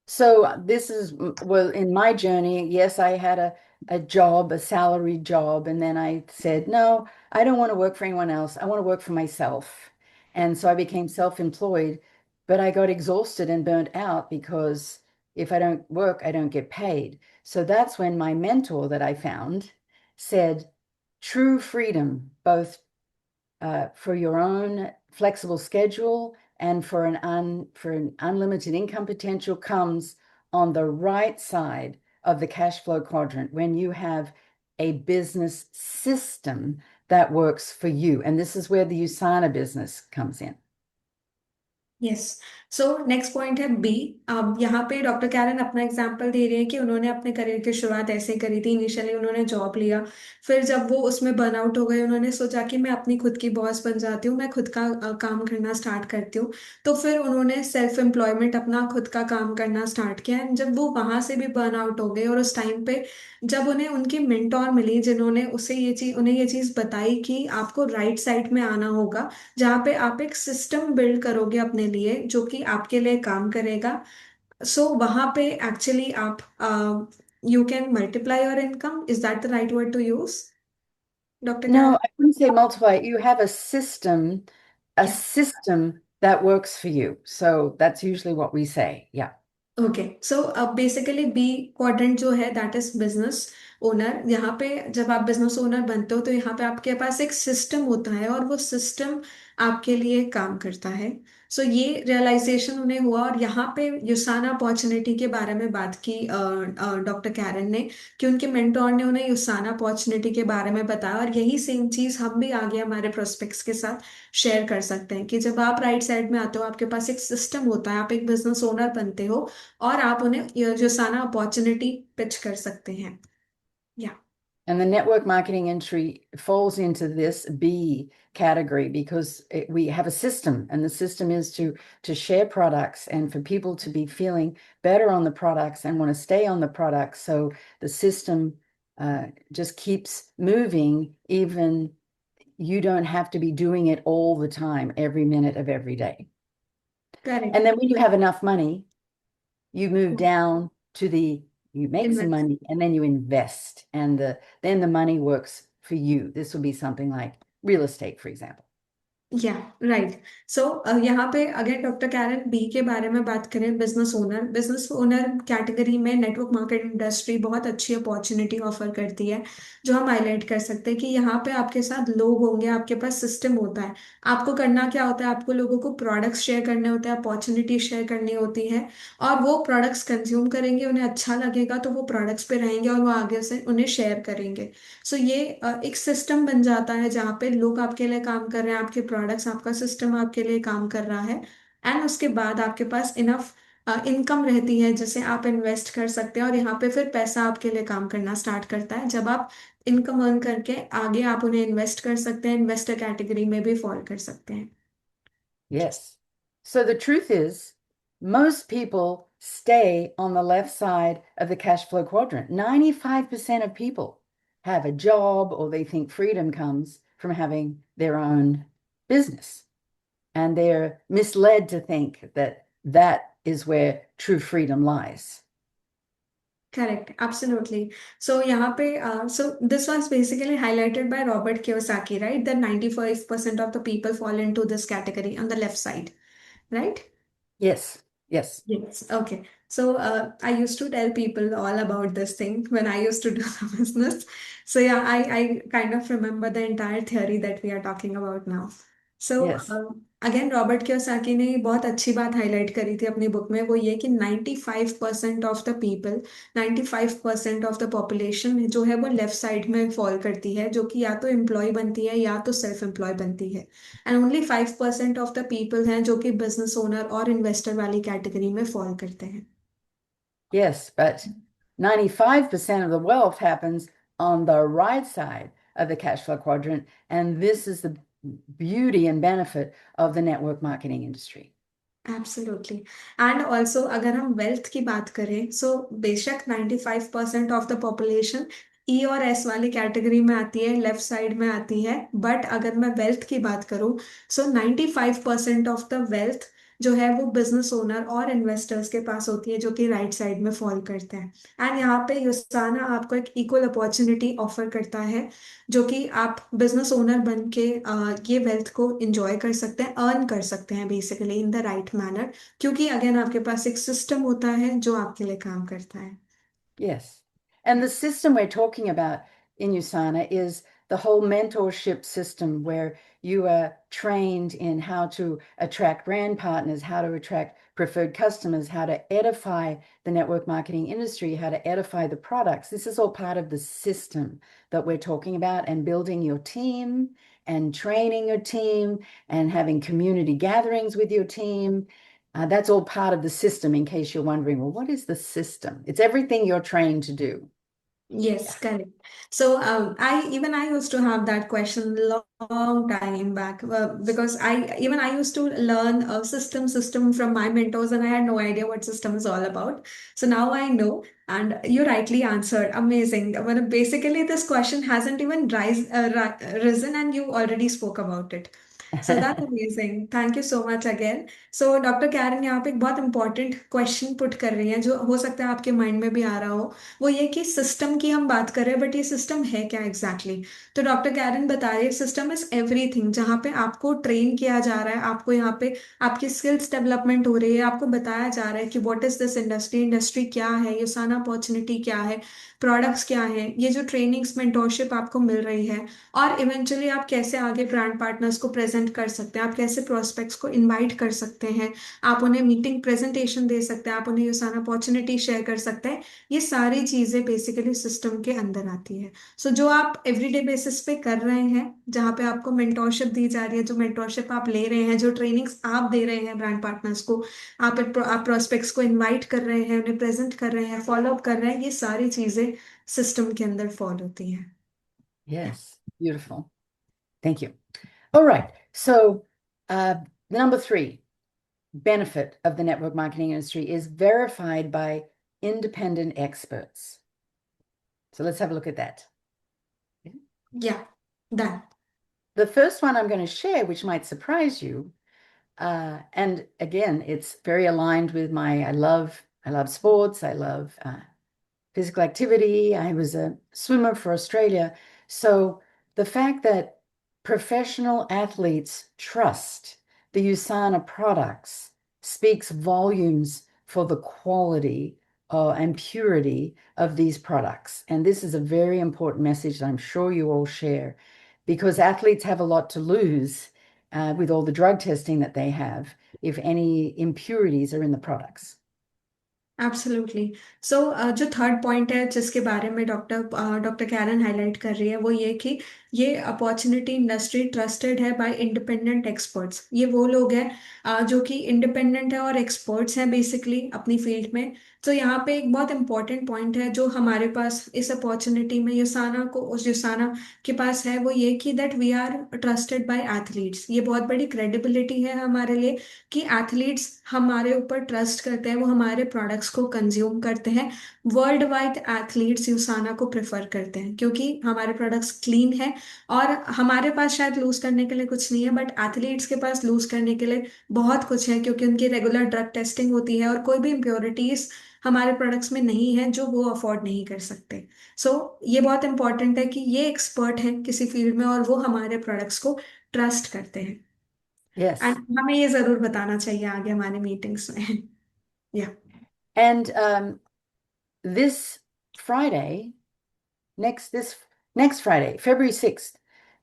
So this is, well, in my journey, yes, I had a job, a salaried job, and then I said, no, I don't want to work for anyone else. I want to work for myself. And so I became self-employed, but I got exhausted and burnt out because if I don't work, I don't get paid. So that's when my mentor that I found said, true freedom, both for your own flexible schedule and for an unlimited income potential comes on the right side of the cash flow quadrant when you have a business system that works for you. And this is where the Usana business comes in.
Yes, so next point है B. अब यहाँ पे doctor Karen अपना example दे रहे हैं कि उन्होंने अपने करियर की शुरुआत ऐसे ही करी थी। इनिशियली उन्होंने जॉब लिया, फिर जब वो उसमें बर्नआउट हो गए, उन्होंने सोचा कि मैं अपनी खुद की बॉस बन जाती हूँ, मैं खुद का काम करना स्टार्ट करती हूँ। तो फिर उन्होंने सेल्फ एम्प्लॉयमेंट, अपना खुद का काम करना स्टार्ट किया। एंड जब वो वहां से भी बर्नआउट हो गए, और उस टाइम पे जब उन्हें उनकी मेंटोर मिली, जिन्होंने उन्हें ये चीज बताई कि आपको राइट साइड में आना होगा, जहाँ पे आप एक सिस्टम बिल्ड करोगे अपने लिए जो कि आपके लिए काम करेगा। सो वहां पे एक्चुअली आप you can multiply your income. Is that the right word to use, doctor
No,
Karen?
I wouldn't say multiply. You have a
Yeah.
system that works for you. So that's usually what we say. Yeah.
Okay, so अब basically B quadrant जो है that is business owner. यहाँ पे जब आप business owner बनते हो तो यहाँ पे आपके पास एक सिस्टम होता है, और वो सिस्टम आपके लिए काम करता है। सो ये रियलाइजेशन उन्हें हुआ, और यहाँ पे युसाना अपॉर्चुनिटी के बारे में बात की डॉक्टर कैरन ने, कि उनके मेंटोर ने उन्हें युसाना अपॉर्चुनिटी के बारे में बताया। और यही सेम चीज हम भी आगे हमारे प्रोस्पेक्ट्स के साथ शेयर कर सकते हैं, कि जब आप राइट साइड में आते हो, आपके पास एक सिस्टम होता है, आप एक बिजनेस ओनर बनते हो, और आप उन्हें ये जो साना अपॉर्चुनिटी पिच कर सकते हैं। या
And the network marketing industry falls into this B category because we have a system, and the system is to share products and for people to be feeling better on the products and want to stay on the products. So the system just keeps moving, even you don't have to be doing it all the time, every minute of every day.
Correct.
And then when you have enough money, you move down to you make some
invest.
money and then you invest, and then the money works for you. This will be something like real estate, for example.
या right. सो यहाँ पे अगर doctor Karen B के बारे में बात करें, business owner category में नेटवर्क मार्केट इंडस्ट्री बहुत अच्छी अपॉर्चुनिटी ऑफर करती है, जो हम हाईलाइट कर सकते हैं कि यहाँ पे आपके साथ लोग होंगे, आपके पास सिस्टम होता है। आपको करना क्या होता है, आपको लोगों को प्रोडक्ट्स शेयर करने होते हैं, अपॉर्चुनिटी शेयर करनी होती है, और वो प्रोडक्ट्स कंज्यूम करेंगे, उन्हें अच्छा लगेगा तो वो प्रोडक्ट्स पे रहेंगे, और वो आगे से उन्हें शेयर करेंगे। सो ये एक सिस्टम बन जाता है, जहाँ पे लोग आपके लिए काम कर रहे हैं, आपके प्रोडक्ट्स, आपका सिस्टम आपके लिए काम कर रहा है। एंड उसके बाद आपके पास इनफ इनकम रहती है जिसे आप इन्वेस्ट कर सकते हैं, और यहाँ पे फिर पैसा आपके लिए काम करना स्टार्ट करता है। जब आप इनकम अर्न करके आगे आप उन्हें इन्वेस्ट कर सकते हैं, इन्वेस्टर कैटेगरी में भी फॉल कर सकते हैं।
Yes. So the truth is, most people stay on the left side of the cash flow quadrant. 95% of people have a job or they think freedom comes from having their own business. And they're misled to think that that is where true freedom lies.
Correct, absolutely. So यहाँ पे so this was basically highlighted by Robert Kiyosaki, right, that 95% of the people fall into this category on the left side, right?
Yes, yes,
Yes. Okay. So I used to tell people all about this thing when I used to do the business. So yeah, I kind of remember the entire theory that we are talking about now. So
yes.
Again Robert Kiyosaki ने बहुत अच्छी बात highlight करी थी अपनी book में, वो ये कि 95% of the people, 95% of the population जो है वो लेफ्ट साइड में फॉल करती है, जो कि या तो एम्प्लॉय बनती है या तो सेल्फ एम्प्लॉय बनती है। And only 5% of the people हैं जो कि बिजनेस ओनर और इन्वेस्टर वाली कैटेगरी में फॉल करते हैं।
Yes, but 95% of the wealth happens on the right side of the cash flow quadrant. And this is the beauty and benefit of the network marketing industry.
Absolutely. And also अगर हम wealth की बात करें, सो बेशक 95% of the population ई और S वाली category में आती है, लेफ्ट साइड में आती है। बट अगर मैं वेल्थ की बात करूं, सो 95% ऑफ द वेल्थ जो है वो बिजनेस ओनर और इन्वेस्टर्स के पास होती है, जो कि राइट साइड में फॉल करते हैं। एंड यहाँ पे युसाना आपको एक इक्वल अपॉर्चुनिटी ऑफर करता है, जो कि आप बिजनेस ओनर बन के ये वेल्थ को इंजॉय कर सकते हैं, अर्न कर सकते हैं basically in the right manner, क्योंकि अगेन आपके पास एक सिस्टम होता है जो आपके लिए काम करता है।
Yes. And the system we're talking about in USANA is the whole mentorship system where you are trained in how to attract brand partners, how to attract preferred customers, how to edify the network marketing industry, how to edify the products. This is all part of the system that we're talking about, and building your team and training your team and having community gatherings with your team. That's all part of the system, in case you're wondering, well, what is the system? It's everything you're trained to do.
Yes, correct. So I used to have that question long time back because I used to learn a system from my mentors, and I had no idea what system is all about. So now I know, and you rightly answered. Amazing. Well, basically, this question hasn't even risen, and you already spoke about it. So that's amazing. Thank you so much again. So doctor Karen यहाँ पे एक बहुत important question put कर रही हैं जो हो सकता है आपके माइंड में भी आ रहा हो। वो ये कि सिस्टम की हम बात कर रहे हैं, बट ये सिस्टम है क्या एग्जैक्टली exactly? तो डॉक्टर कैरन बता रही है सिस्टम इज एवरीथिंग, जहाँ पे आपको ट्रेन किया जा रहा है, आपको यहाँ पे आपकी स्किल्स डेवलपमेंट हो रही है, आपको बताया जा रहा है कि what is this industry, industry क्या है, ये सारा अपॉर्चुनिटी क्या है, प्रोडक्ट्स क्या है, ये जो ट्रेनिंग्स मेंटोरशिप आपको मिल रही है, और इवेंचुअली आप कैसे आगे ब्रांड पार्टनर्स को प्रेजेंट कर सकते हैं, आप कैसे प्रोस्पेक्ट्स को इनवाइट कर सकते हैं, आप उन्हें मीटिंग प्रेजेंटेशन दे सकते हैं, आप उन्हें ये सारा अपॉर्चुनिटी शेयर कर सकते हैं। ये सारी चीजें बेसिकली सिस्टम के अंदर आती है। सो जो आप एवरीडे बेसिस पे कर रहे हैं, जहाँ पे आपको मेंटोरशिप दी जा रही है, जो मेंटोरशिप आप ले रहे हैं, जो ट्रेनिंग्स आप दे रहे हैं ब्रांड पार्टनर्स को, आप प्रोस्पेक्ट्स को इनवाइट कर रहे हैं, उन्हें प्रेजेंट कर रहे हैं, फॉलो अप कर रहे हैं, ये सारी चीजें सिस्टम के अंदर फॉलो होती हैं।
Yes, beautiful. Thank you. All right. So, number three benefit of the network marketing industry is verified by independent experts. So let's have a look at that.
या done.
The first one I'm going to share, which might surprise you, and again, it's very aligned with I love sports. I love physical activity. I was a swimmer for Australia. So the fact that professional athletes trust the USANA products speaks volumes for the quality and purity of these products. And this is a very important message that I'm sure you all share, because athletes have a lot to lose with all the drug testing that they have if any impurities are in the products.
Absolutely. So जो third point है जिसके बारे में doctor Karen highlight कर रही है, वो ये कि ये अपॉर्चुनिटी इंडस्ट्री ट्रस्टेड है बाय इंडिपेंडेंट एक्सपर्ट्स। ये वो लोग हैं जो कि इंडिपेंडेंट है और एक्सपर्ट्स हैं बेसिकली अपनी फील्ड में। तो यहाँ पे एक बहुत इंपॉर्टेंट पॉइंट है जो हमारे पास इस अपॉर्चुनिटी में युसाना को उस युसाना के पास है, वो ये कि that we are trusted by athletes. ये बहुत बड़ी क्रेडिबिलिटी है हमारे लिए कि एथलीट्स हमारे ऊपर ट्रस्ट करते हैं, वो हमारे प्रोडक्ट्स को कंज्यूम करते हैं। वर्ल्ड वाइड एथलीट्स यूसाना को प्रेफर करते हैं क्योंकि हमारे प्रोडक्ट्स क्लीन है, और हमारे पास शायद लूज करने के लिए कुछ नहीं है, बट एथलीट्स के पास लूज करने के लिए बहुत कुछ है, क्योंकि उनकी रेगुलर ड्रग टेस्टिंग होती है और कोई भी इम्प्योरिटीज हमारे प्रोडक्ट्स में नहीं है जो वो अफोर्ड नहीं कर सकते। सो ये बहुत इंपॉर्टेंट है कि ये एक्सपर्ट है किसी फील्ड में और वो हमारे प्रोडक्ट्स को ट्रस्ट करते हैं।
Yes.
एंड हमें ये जरूर बताना चाहिए आगे हमारे मीटिंग्स में। या
And this Friday, this next Friday, February 6th,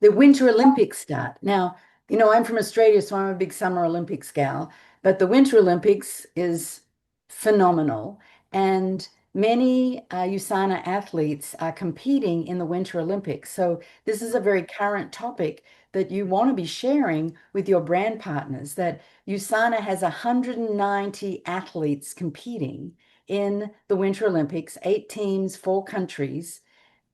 the Winter Olympics start. Now, I'm from Australia, so I'm a big Summer Olympics gal, but the Winter Olympics is phenomenal. And many USANA athletes are competing in the Winter Olympics. So this is a very current topic that you want to be sharing with your brand partners, that USANA has 190 athletes competing in the Winter Olympics, 8 teams, 4 countries,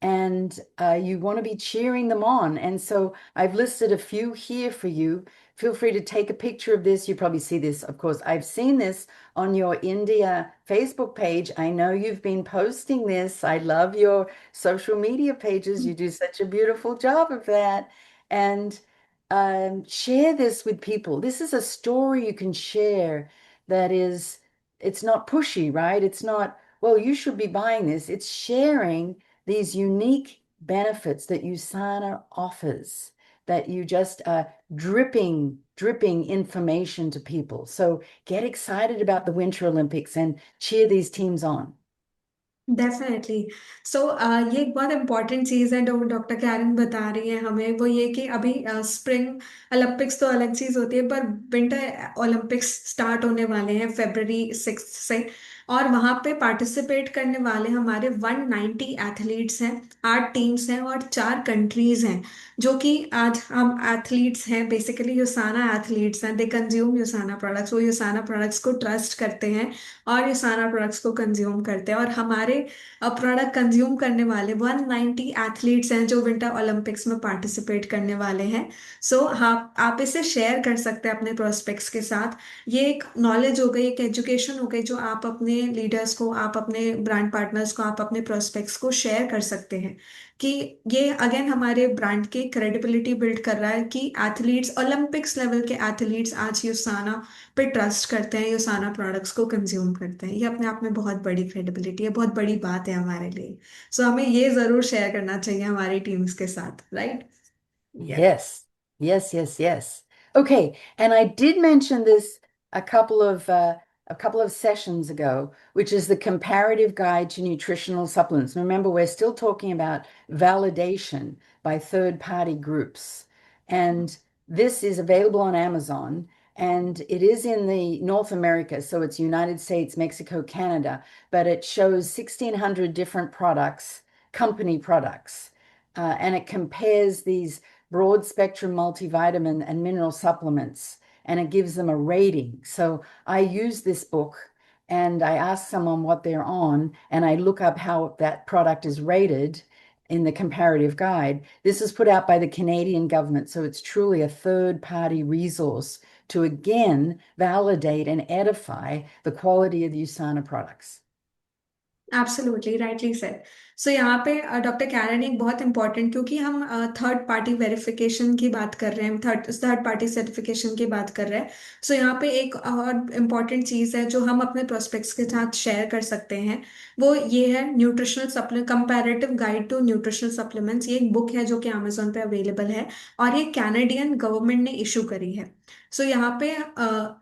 and you want to be cheering them on. And so I've listed a few here for you. Feel free to take a picture of this. You probably see this, of course. I've seen this on your India Facebook page. I know you've been posting this. I love your social media pages. You do such a beautiful job of that. And share this with people. This is a story you can share that it's not pushy, right? It's not, well, you should be buying this. It's sharing these unique benefits that USANA offers, that you just dripping information to people. So get excited about the Winter Olympics and cheer these teams on.
Definitely. So ये एक बहुत important चीज़ है जो doctor Karen बता रही है हमें, वो ये कि अभी स्प्रिंग ओलंपिक्स तो अलग चीज़ होती है, पर विंटर ओलंपिक्स स्टार्ट होने वाले हैं February 6 से। और वहाँ पे पार्टिसिपेट करने वाले हमारे 190 एथलीट्स हैं, 8 टीम्स हैं और 4 कंट्रीज हैं। जो कि आज हम एथलीट्स हैं, बेसिकली यूसाना एथलीट्स हैं, दे कंज्यूम यूसाना प्रोडक्ट्स, वो यूसाना प्रोडक्ट्स को ट्रस्ट करते हैं और यूसाना प्रोडक्ट्स को कंज्यूम करते हैं। और हमारे प्रोडक्ट कंज्यूम करने वाले 190 एथलीट्स हैं जो विंटर ओलंपिक्स में पार्टिसिपेट करने वाले हैं। सो हाँ, आप इसे शेयर कर सकते हैं अपने प्रोस्पेक्ट्स के साथ। ये एक नॉलेज हो गई, एक एजुकेशन हो गई जो आप अपने लीडर्स को, आप अपने ब्रांड पार्टनर्स को, आप अपने प्रोस्पेक्ट्स को शेयर कर सकते हैं। कि ये अगेन हमारे ब्रांड की क्रेडिबिलिटी बिल्ड कर रहा है कि एथलीट्स, ओलंपिक्स लेवल के एथलीट्स आज यूसाना पे ट्रस्ट करते हैं, यूसाना प्रोडक्ट्स को कंज्यूम करते हैं। ये अपने आप में बहुत बड़ी क्रेडिबिलिटी है, बहुत बड़ी बात है हमारे लिए। सो हमें ये जरूर शेयर करना चाहिए हमारी टीम्स के साथ, right?
Yes, yes, yes. Okay, and I did mention this a couple of sessions ago, which is the comparative guide to nutritional supplements. Remember, we're still talking about validation by third-party groups, and this is available on Amazon, and it is in the North America, so it's United States, Mexico, Canada, but it shows 1,600 different products, company products, and it compares these broad spectrum multivitamin and mineral supplements, and it gives them a rating. So I use this book and I ask someone what they're on, and I look up how that product is rated in the comparative guide. This is put out by the Canadian government, so it's truly a third party resource to again validate and edify the quality of the USANA products.
Absolutely rightly said. So यहाँ पे doctor Karen एक बहुत important, क्योंकि हम third party verification की बात कर रहे हैं, थर्ड पार्टी सर्टिफिकेशन की बात कर रहे हैं। सो यहाँ पे एक और इम्पॉर्टेंट चीज़ है जो हम अपने प्रोस्पेक्ट्स के साथ शेयर कर सकते हैं। वो ये है nutritional supplement, comparative guide to nutritional supplements. ये एक बुक है जो कि अमेजोन पे अवेलेबल है और ये कैनेडियन गवर्नमेंट ने इशू करी है। सो यहाँ पे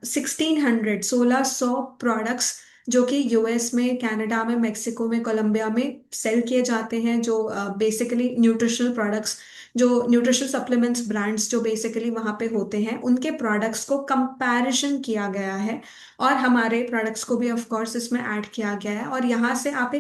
1600 प्रोडक्ट्स जो कि यूएस में, कनाडा में, मेक्सिको में, कोलंबिया में सेल किए जाते हैं, जो बेसिकली न्यूट्रिशनल प्रोडक्ट्स, जो न्यूट्रिशनल सप्लीमेंट्स ब्रांड्स जो बेसिकली वहाँ पे होते हैं, उनके प्रोडक्ट्स को कंपैरिजन किया गया है। और हमारे प्रोडक्ट्स को भी ऑफ कोर्स इसमें ऐड किया गया है। और यहाँ से आप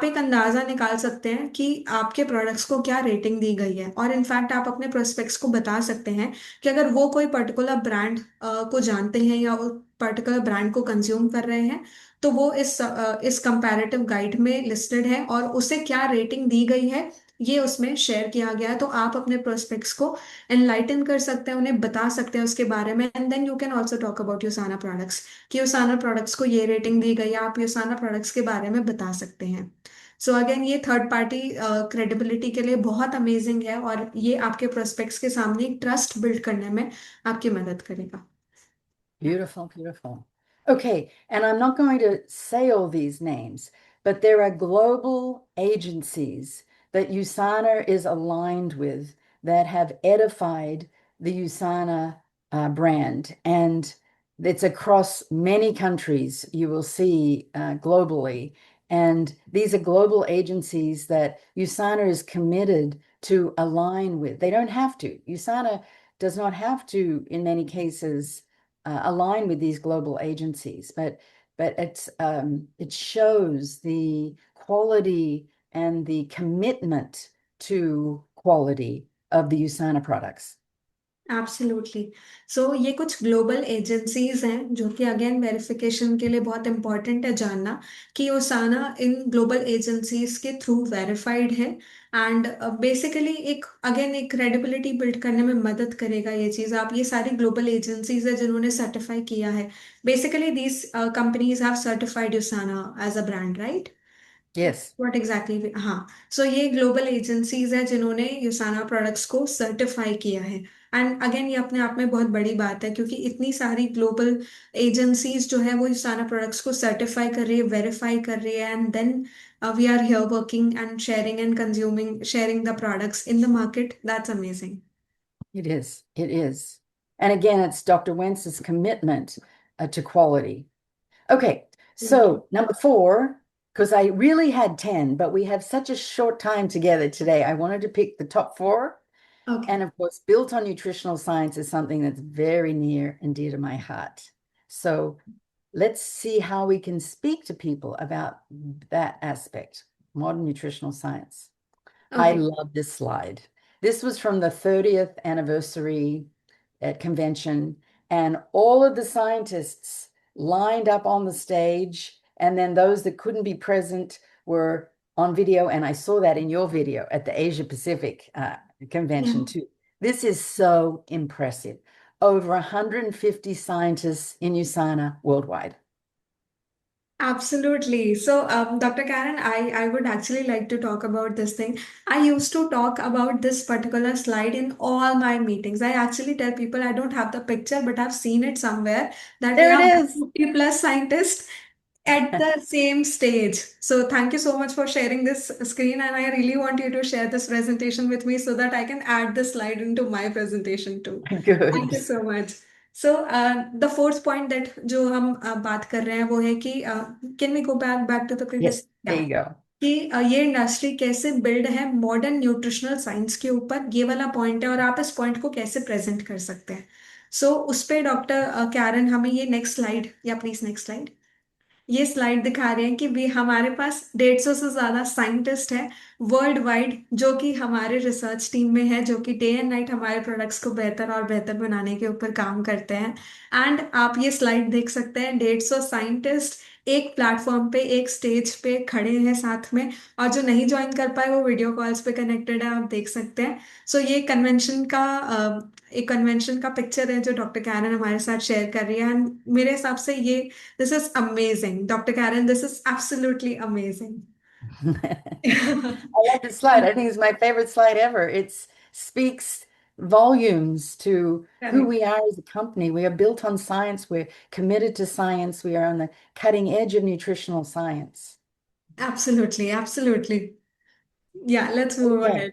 एक अंदाज़ा निकाल सकते हैं कि आपके प्रोडक्ट्स को क्या रेटिंग दी गई है। और इनफैक्ट आप अपने प्रोस्पेक्ट्स को बता सकते हैं कि अगर वो कोई पर्टिकुलर ब्रांड को जानते हैं या वो पर्टिकुलर ब्रांड को कंज्यूम कर रहे हैं, तो वो इस कंपैरेटिव गाइड में लिस्टेड है और उसे क्या रेटिंग दी गई है ये उसमें शेयर किया गया है। तो आप अपने प्रोस्पेक्ट्स को एनलाइटन कर सकते हैं, उन्हें बता सकते हैं उसके बारे में। And then you can also talk about Usana products, कि यूसाना प्रोडक्ट्स को ये रेटिंग दी गई है, आप यूसाना प्रोडक्ट्स के बारे में बता सकते हैं। सो अगेन ये थर्ड पार्टी क्रेडिबिलिटी के लिए बहुत अमेजिंग है और ये आपके प्रोस्पेक्ट्स के सामने एक ट्रस्ट बिल्ड करने में आपकी मदद करेगा।
Beautiful, beautiful. Okay, and I'm not going to say all these names, but there are global agencies that USANA is aligned with that have edified the USANA brand. And it's across many countries, you will see globally. And these are global agencies that USANA is committed to align with. They don't have to. USANA does not have to, in many cases, align with these global agencies, but it shows the quality and the commitment to quality of the USANA products.
Absolutely. So ये कुछ global agencies हैं जो कि again verification के लिए बहुत important है जानना कि ओसाना इन ग्लोबल एजेंसीज के थ्रू वेरीफाइड है। एंड बेसिकली एक अगेन एक क्रेडिबिलिटी बिल्ड करने में मदद करेगा ये चीज़। आप, ये सारी ग्लोबल एजेंसीज है जिन्होंने सर्टिफाई किया है। Basically these companies have certified USANA as a brand, right?
Yes,
what exactly, हाँ। सो ये ग्लोबल एजेंसीज है जिन्होंने यूसाना प्रोडक्ट्स को सर्टिफाई किया है। एंड अगेन ये अपने आप में बहुत बड़ी बात है क्योंकि इतनी सारी ग्लोबल एजेंसीज जो है वो यूसाना प्रोडक्ट्स को सर्टिफाई कर रही है, वेरीफाई कर रही है। And then we are here working and sharing and consuming, sharing the products in the market. That's amazing.
it is. It is. And again, it's Dr. Wentz's commitment to quality. Okay, so number 4, because I really had 10, but we have such a short time together today, I wanted to pick the top 4.
Okay.
And of course, built on nutritional science is something that's very near and dear to my heart. So let's see how we can speak to people about that aspect, modern nutritional science. I
Okay.
love this slide. This was from the 30th anniversary at convention, and all of the scientists lined up on the stage, and then those that couldn't be present were on video, and I saw that in your video at the Asia Pacific convention
Yeah.
too. This is so impressive. Over 150 scientists in USANA worldwide.
Absolutely. So, Dr. Karen, I would actually like to talk about this thing. I used to talk about this particular slide in all my meetings. I actually tell people I don't have the picture, but I've seen it somewhere that we
There it
have
is.
50 plus scientists at the same stage. So, thank you so much for sharing this screen. And I really want you to share this presentation with me so that I can add this slide into my presentation too. Thank you
Good.
so much. So the fourth point that जो हम बात कर रहे हैं वो है कि can we go back back to the
Yes,
previous yeah
there you go.
कि ये इंडस्ट्री कैसे बिल्ड है मॉडर्न न्यूट्रिशनल साइंस के ऊपर ये वाला पॉइंट है और आप इस पॉइंट को कैसे प्रेजेंट कर सकते हैं सो उस पे डॉक्टर कैरन हमें ये नेक्स्ट स्लाइड या प्लीज नेक्स्ट स्लाइड ये स्लाइड दिखा रहे हैं कि भी हमारे पास 150 से ज्यादा साइंटिस्ट हैं वर्ल्ड वाइड जो कि हमारे रिसर्च टीम में है जो कि डे एंड नाइट हमारे प्रोडक्ट्स को बेहतर और बेहतर बनाने के ऊपर काम करते हैं एंड आप ये स्लाइड देख सकते हैं 150 साइंटिस्ट एक प्लेटफॉर्म पे एक स्टेज पे खड़े हैं साथ में और जो नहीं ज्वाइन कर पाए वो वीडियो कॉल्स पे कनेक्टेड है आप देख सकते हैं सो ये कन्वेंशन का एक कन्वेंशन का पिक्चर है जो डॉक्टर कैरन हमारे साथ शेयर कर रही है एंड मेरे हिसाब से ये this is amazing. Dr. Karen, this is absolutely amazing.
I love this slide. I think it's my favorite slide ever. It speaks volumes to who
Correct.
we are as a company. We are built on science. We're committed to science. We are on the cutting edge of nutritional science.
Absolutely, absolutely. Yeah, let's move
Okay.
ahead.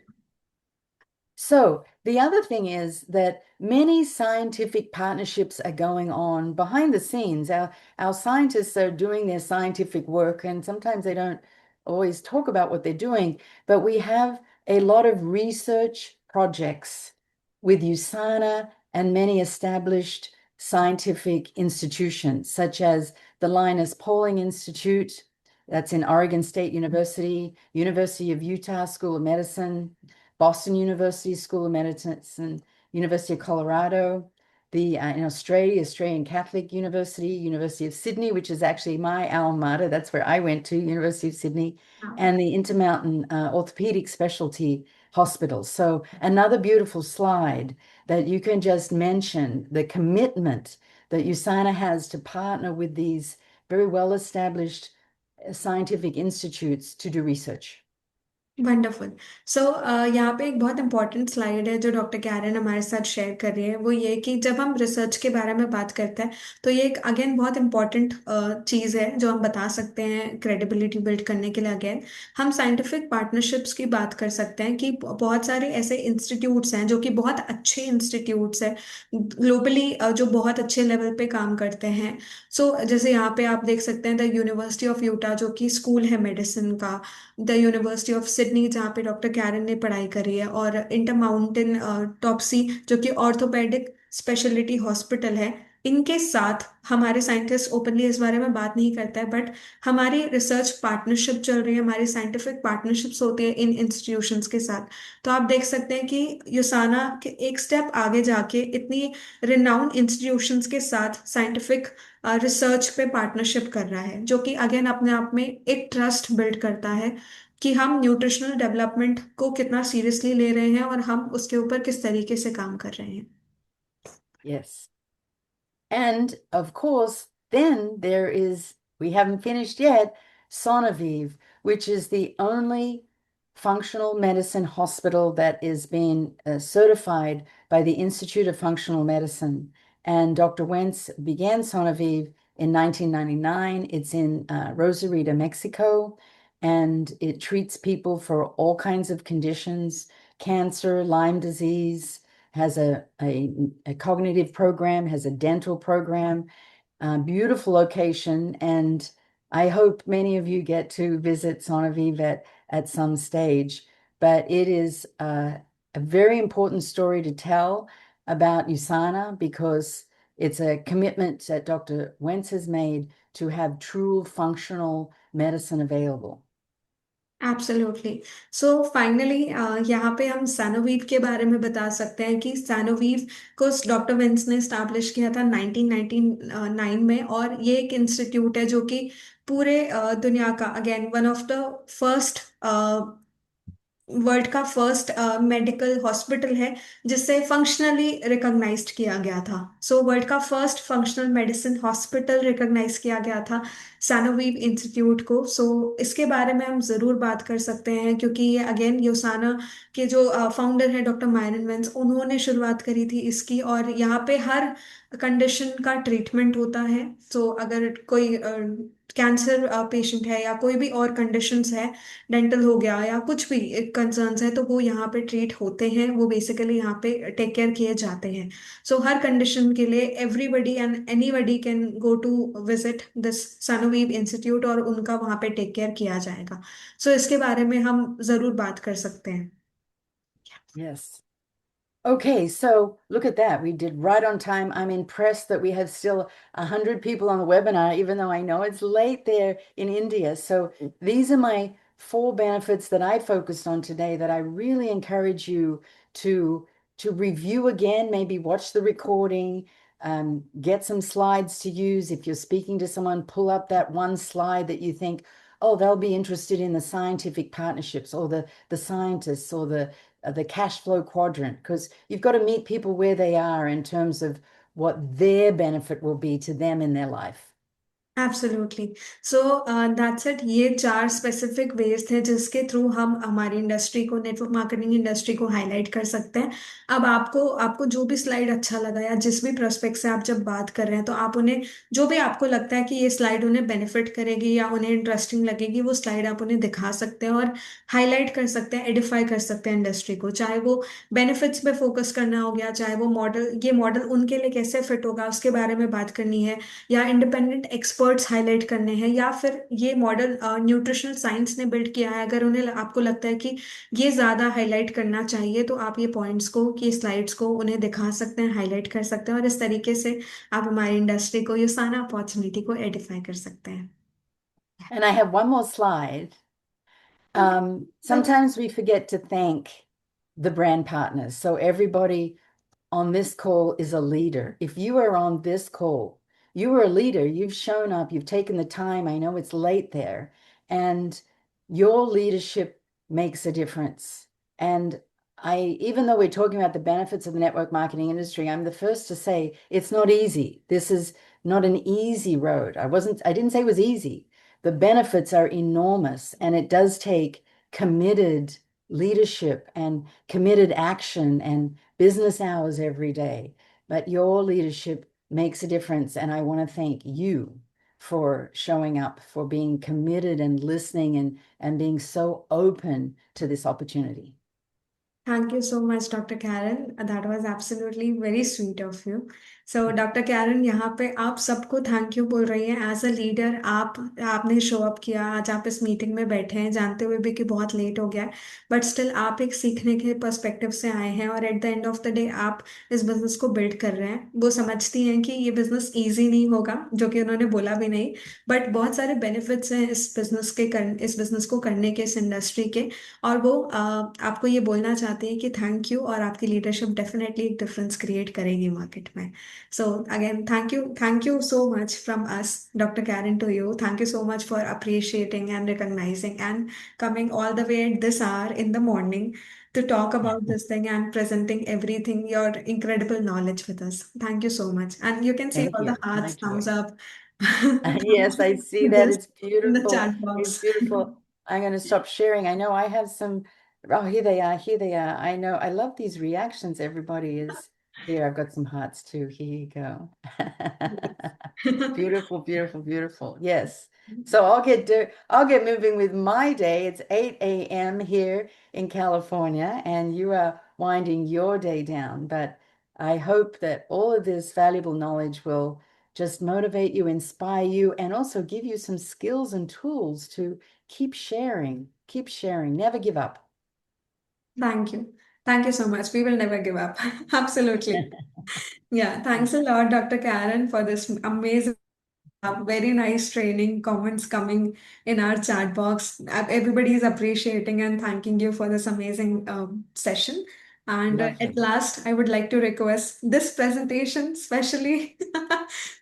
So the other thing is that many scientific partnerships are going on behind the scenes. Our scientists are doing their scientific work, and sometimes they don't always talk about what they're doing, but we have a lot of research projects with USANA and many established scientific institutions, such as the Linus Pauling Institute, that's in Oregon State University, University of Utah School of Medicine, Boston University School of Medicine, University of Colorado, in Australia, Australian Catholic University, University of Sydney, which is actually my alma mater. That's where I went to, University of Sydney, and the Intermountain Orthopedic Specialty Hospital. So another beautiful slide that you can just mention the commitment that USANA has to partner with these very well-established scientific institutes to do research.
Wonderful so यहाँ पे एक बहुत important slide है जो doctor Karen हमारे साथ share कर रही है वो ये कि जब हम रिसर्च के बारे में बात करते हैं तो ये एक अगेन बहुत इंपॉर्टेंट चीज़ है जो हम बता सकते हैं क्रेडिबिलिटी बिल्ड करने के लिए अगेन हम साइंटिफिक पार्टनरशिप्स की बात कर सकते हैं कि बहुत सारे ऐसे इंस्टीट्यूट्स हैं जो कि बहुत अच्छे इंस्टीट्यूट्स हैं ग्लोबली जो बहुत अच्छे लेवल पे काम करते हैं जैसे यहाँ पे आप देख सकते हैं द यूनिवर्सिटी ऑफ यूटा जो कि स्कूल है मेडिसिन का द यूनिवर्सिटी ऑफ सिडनी जहाँ पे डॉक्टर कैरन ने पढ़ाई करी है और इंटर माउंटेन टॉपसी जो कि ऑर्थोपेडिक स्पेशलिटी हॉस्पिटल है इनके साथ हमारे साइंटिस्ट ओपनली इस बारे में बात नहीं करता है बट हमारी रिसर्च पार्टनरशिप चल रही है हमारी साइंटिफिक पार्टनरशिप्स होती है इन इंस्टीट्यूशंस के साथ तो आप देख सकते हैं कि यूसाना के एक स्टेप आगे जाके इतनी रिनाउंड इंस्टीट्यूशंस के साथ साइंटिफिक रिसर्च पे पार्टनरशिप कर रहा है जो कि अगेन अपने आप में एक ट्रस्ट बिल्ड करता है कि हम न्यूट्रिशनल डेवलपमेंट को कितना सीरियसली ले रहे हैं और हम उसके ऊपर किस तरीके से काम कर रहे हैं
Yes. And of course, then we haven't finished yet, Sonovive, which is the only functional medicine hospital that is being certified by the Institute of Functional Medicine. And Dr. Wentz began Sonovive in 1999. It's in Rosarito, Mexico, and it treats people for all kinds of conditions, cancer, Lyme disease, has a cognitive program, has a dental program, beautiful location. And I hope many of you get to visit Sonovive at some stage. But it is a very important story to tell about USANA because it's a commitment that Dr. Wentz has made to have true functional medicine available.
Absolutely. So finally यहाँ पे हम सैनोवीव के बारे में बता सकते हैं कि सैनोवीव को डॉक्टर वेंस ने स्टैब्लिश किया था 1999 में, और ये एक इंस्टीट्यूट है जो कि पूरे दुनिया का again one of the first world का फर्स्ट मेडिकल हॉस्पिटल है जिसे फंक्शनली रिकॉग्नाइज्ड किया गया था। सो वर्ल्ड का first functional medicine hospital recognize किया गया था सैनोवीव इंस्टीट्यूट को। सो इसके बारे में हम ज़रूर बात कर सकते हैं क्योंकि ये अगेन योसाना के जो फाउंडर है डॉक्टर मायरन वेंस, उन्होंने शुरुआत करी थी इसकी, और यहाँ पे हर कंडीशन का ट्रीटमेंट होता है। सो अगर कोई कैंसर पेशेंट है या कोई भी और कंडीशंस है, डेंटल हो गया या कुछ भी कंसर्न्स है, तो वो यहाँ पे ट्रीट होते हैं, वो बेसिकली यहाँ पे टेक केयर किए जाते हैं। सो हर कंडीशन के लिए everybody and anybody can go to visit this Sanoviv institute, और उनका वहाँ पे टेक केयर किया जाएगा। सो इसके बारे में हम ज़रूर बात कर सकते हैं।
Yes. Okay, so look at that. We did right on time. I'm impressed that we have still 100 people on the webinar, even though I know it's late there in India. So these are my 4 benefits that I focused on today that I really encourage you to review again, maybe watch the recording, get some slides to use. If you're speaking to someone, pull up that one slide that you think, oh, they'll be interested in the scientific partnerships or the scientists or the cash flow quadrant, because you've got to meet people where they are in terms of what their benefit will be to them in their life.
Absolutely. So that's it. ये 4 specific veg थे जिसके through हम हमारी industry को, network marketing industry को highlight कर सकते हैं। अब आपको आपको जो भी स्लाइड अच्छा लगा या जिस भी प्रोस्पेक्ट से आप जब बात कर रहे हैं, तो आप उन्हें, जो भी आपको लगता है कि ये स्लाइड उन्हें बेनिफिट करेगी या उन्हें इंटरेस्टिंग लगेगी, वो स्लाइड आप उन्हें दिखा सकते हैं और हाईलाइट कर सकते हैं, एडिफाई कर सकते हैं इंडस्ट्री को। चाहे वो बेनिफिट्स पे फोकस करना हो गया, चाहे वो मॉडल, ये मॉडल उनके लिए कैसे फिट होगा उसके बारे में बात करनी है, या इंडिपेंडेंट एक्सपर्ट्स हाईलाइट करने हैं, या फिर ये मॉडल न्यूट्रिशनल साइंस ने बिल्ड किया है, अगर उन्हें आपको लगता है कि ये ज़्यादा हाईलाइट करना चाहिए, तो आप ये पॉइंट्स को, ये स्लाइड्स को उन्हें दिखा सकते हैं, हाईलाइट कर सकते हैं, और इस तरीके से आप हमारी इंडस्ट्री को, ये सारा अपॉर्चुनिटी को एडिफाई कर सकते हैं।
And I have one more slide. Sometimes we forget to thank the brand partners. So everybody on this call is a leader. If you are on this call, you are a leader. You've shown up, you've taken the time. I know it's late there, and your leadership makes a difference. And even though we're talking about the benefits of the network marketing industry, I'm the first to say it's not easy. This is not an easy road. I didn't say it was easy. The benefits are enormous, and it does take committed leadership and committed action and business hours every day. But your leadership makes a difference. And I want to thank you for showing up, for being committed and listening and being so open to this opportunity.
Thank you so much, Dr. Karen. That was absolutely very sweet of you. So, doctor Karen, यहाँ पे आप सबको thank you बोल रही हैं as a leader. आपने show up किया, आज आप इस मीटिंग में बैठे हैं जानते हुए भी कि बहुत लेट हो गया है, बट स्टिल आप एक सीखने के पर्सपेक्टिव से आए हैं, और at the end of the day आप इस बिजनेस को बिल्ड कर रहे हैं। वो समझती हैं कि ये बिजनेस ईजी नहीं होगा, जो कि उन्होंने बोला भी नहीं, बट बहुत सारे बेनिफिट्स हैं इस बिजनेस को करने के, इस इंडस्ट्री के, और वो आपको ये बोलना चाहती है कि थैंक यू, और आपकी लीडरशिप डेफिनेटली एक डिफरेंस क्रिएट करेगी मार्केट में। So again thank you so much from us, doctor Karen, to you. Thank you so much for appreciating and recognizing and coming all the way at this hour in the morning to talk about this thing and presenting everything, your incredible knowledge with us. Thank you so much. And you can see
Thank
all the
you. My
hearts, thumbs
joy.
up,
Yes, I see that.
this
It's
in the
beautiful.
chat
It's
box.
beautiful. I'm going to stop sharing. I know I have some. Oh, here they are. Here they are. I know. I love these reactions. Everybody is here. I've got some hearts too. Here you go. Beautiful, beautiful, beautiful. Yes. So I'll get moving with my day. It's 8 a.m. here in California, and you are winding your day down. But I hope that all of this valuable knowledge will just motivate you, inspire you, and also give you some skills and tools to keep sharing, never give up.
Thank you. Thank you so much. We will never give up. Absolutely. Yeah. Thanks a lot, Dr. Karen, for this amazing, very nice training comments coming in our chat box. Everybody is appreciating and thanking you for this amazing session. And at
Lovely.
last, I would like to request this presentation, especially,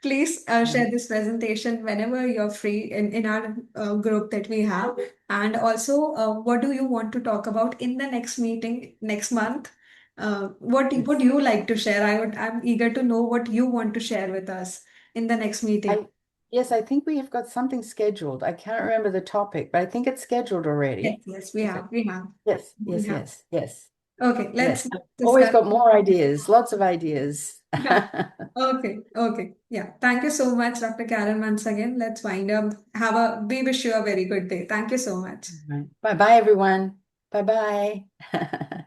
please share
Um,
this presentation whenever you're free in our group that we have. And also, what do you want to talk about in the next meeting next month? Would
yes.
you like to share? I'm eager to know what you want to share with us in the next meeting.
I yes, I think we have got something scheduled. I can't remember the topic, but I think it's scheduled
Yes,
already.
yes, we
Is it?
have, we have,
Yes,
we
yes,
have.
yes, yes,
Okay, let's
yes. I've always
discuss.
got more ideas, lots of ideas.
Yeah. Okay, okay. Yeah. Thank you so much, Dr. Karen, once again. Let's wind up. We wish you a very good day. Thank you so much.
Bye bye, everyone. Bye bye.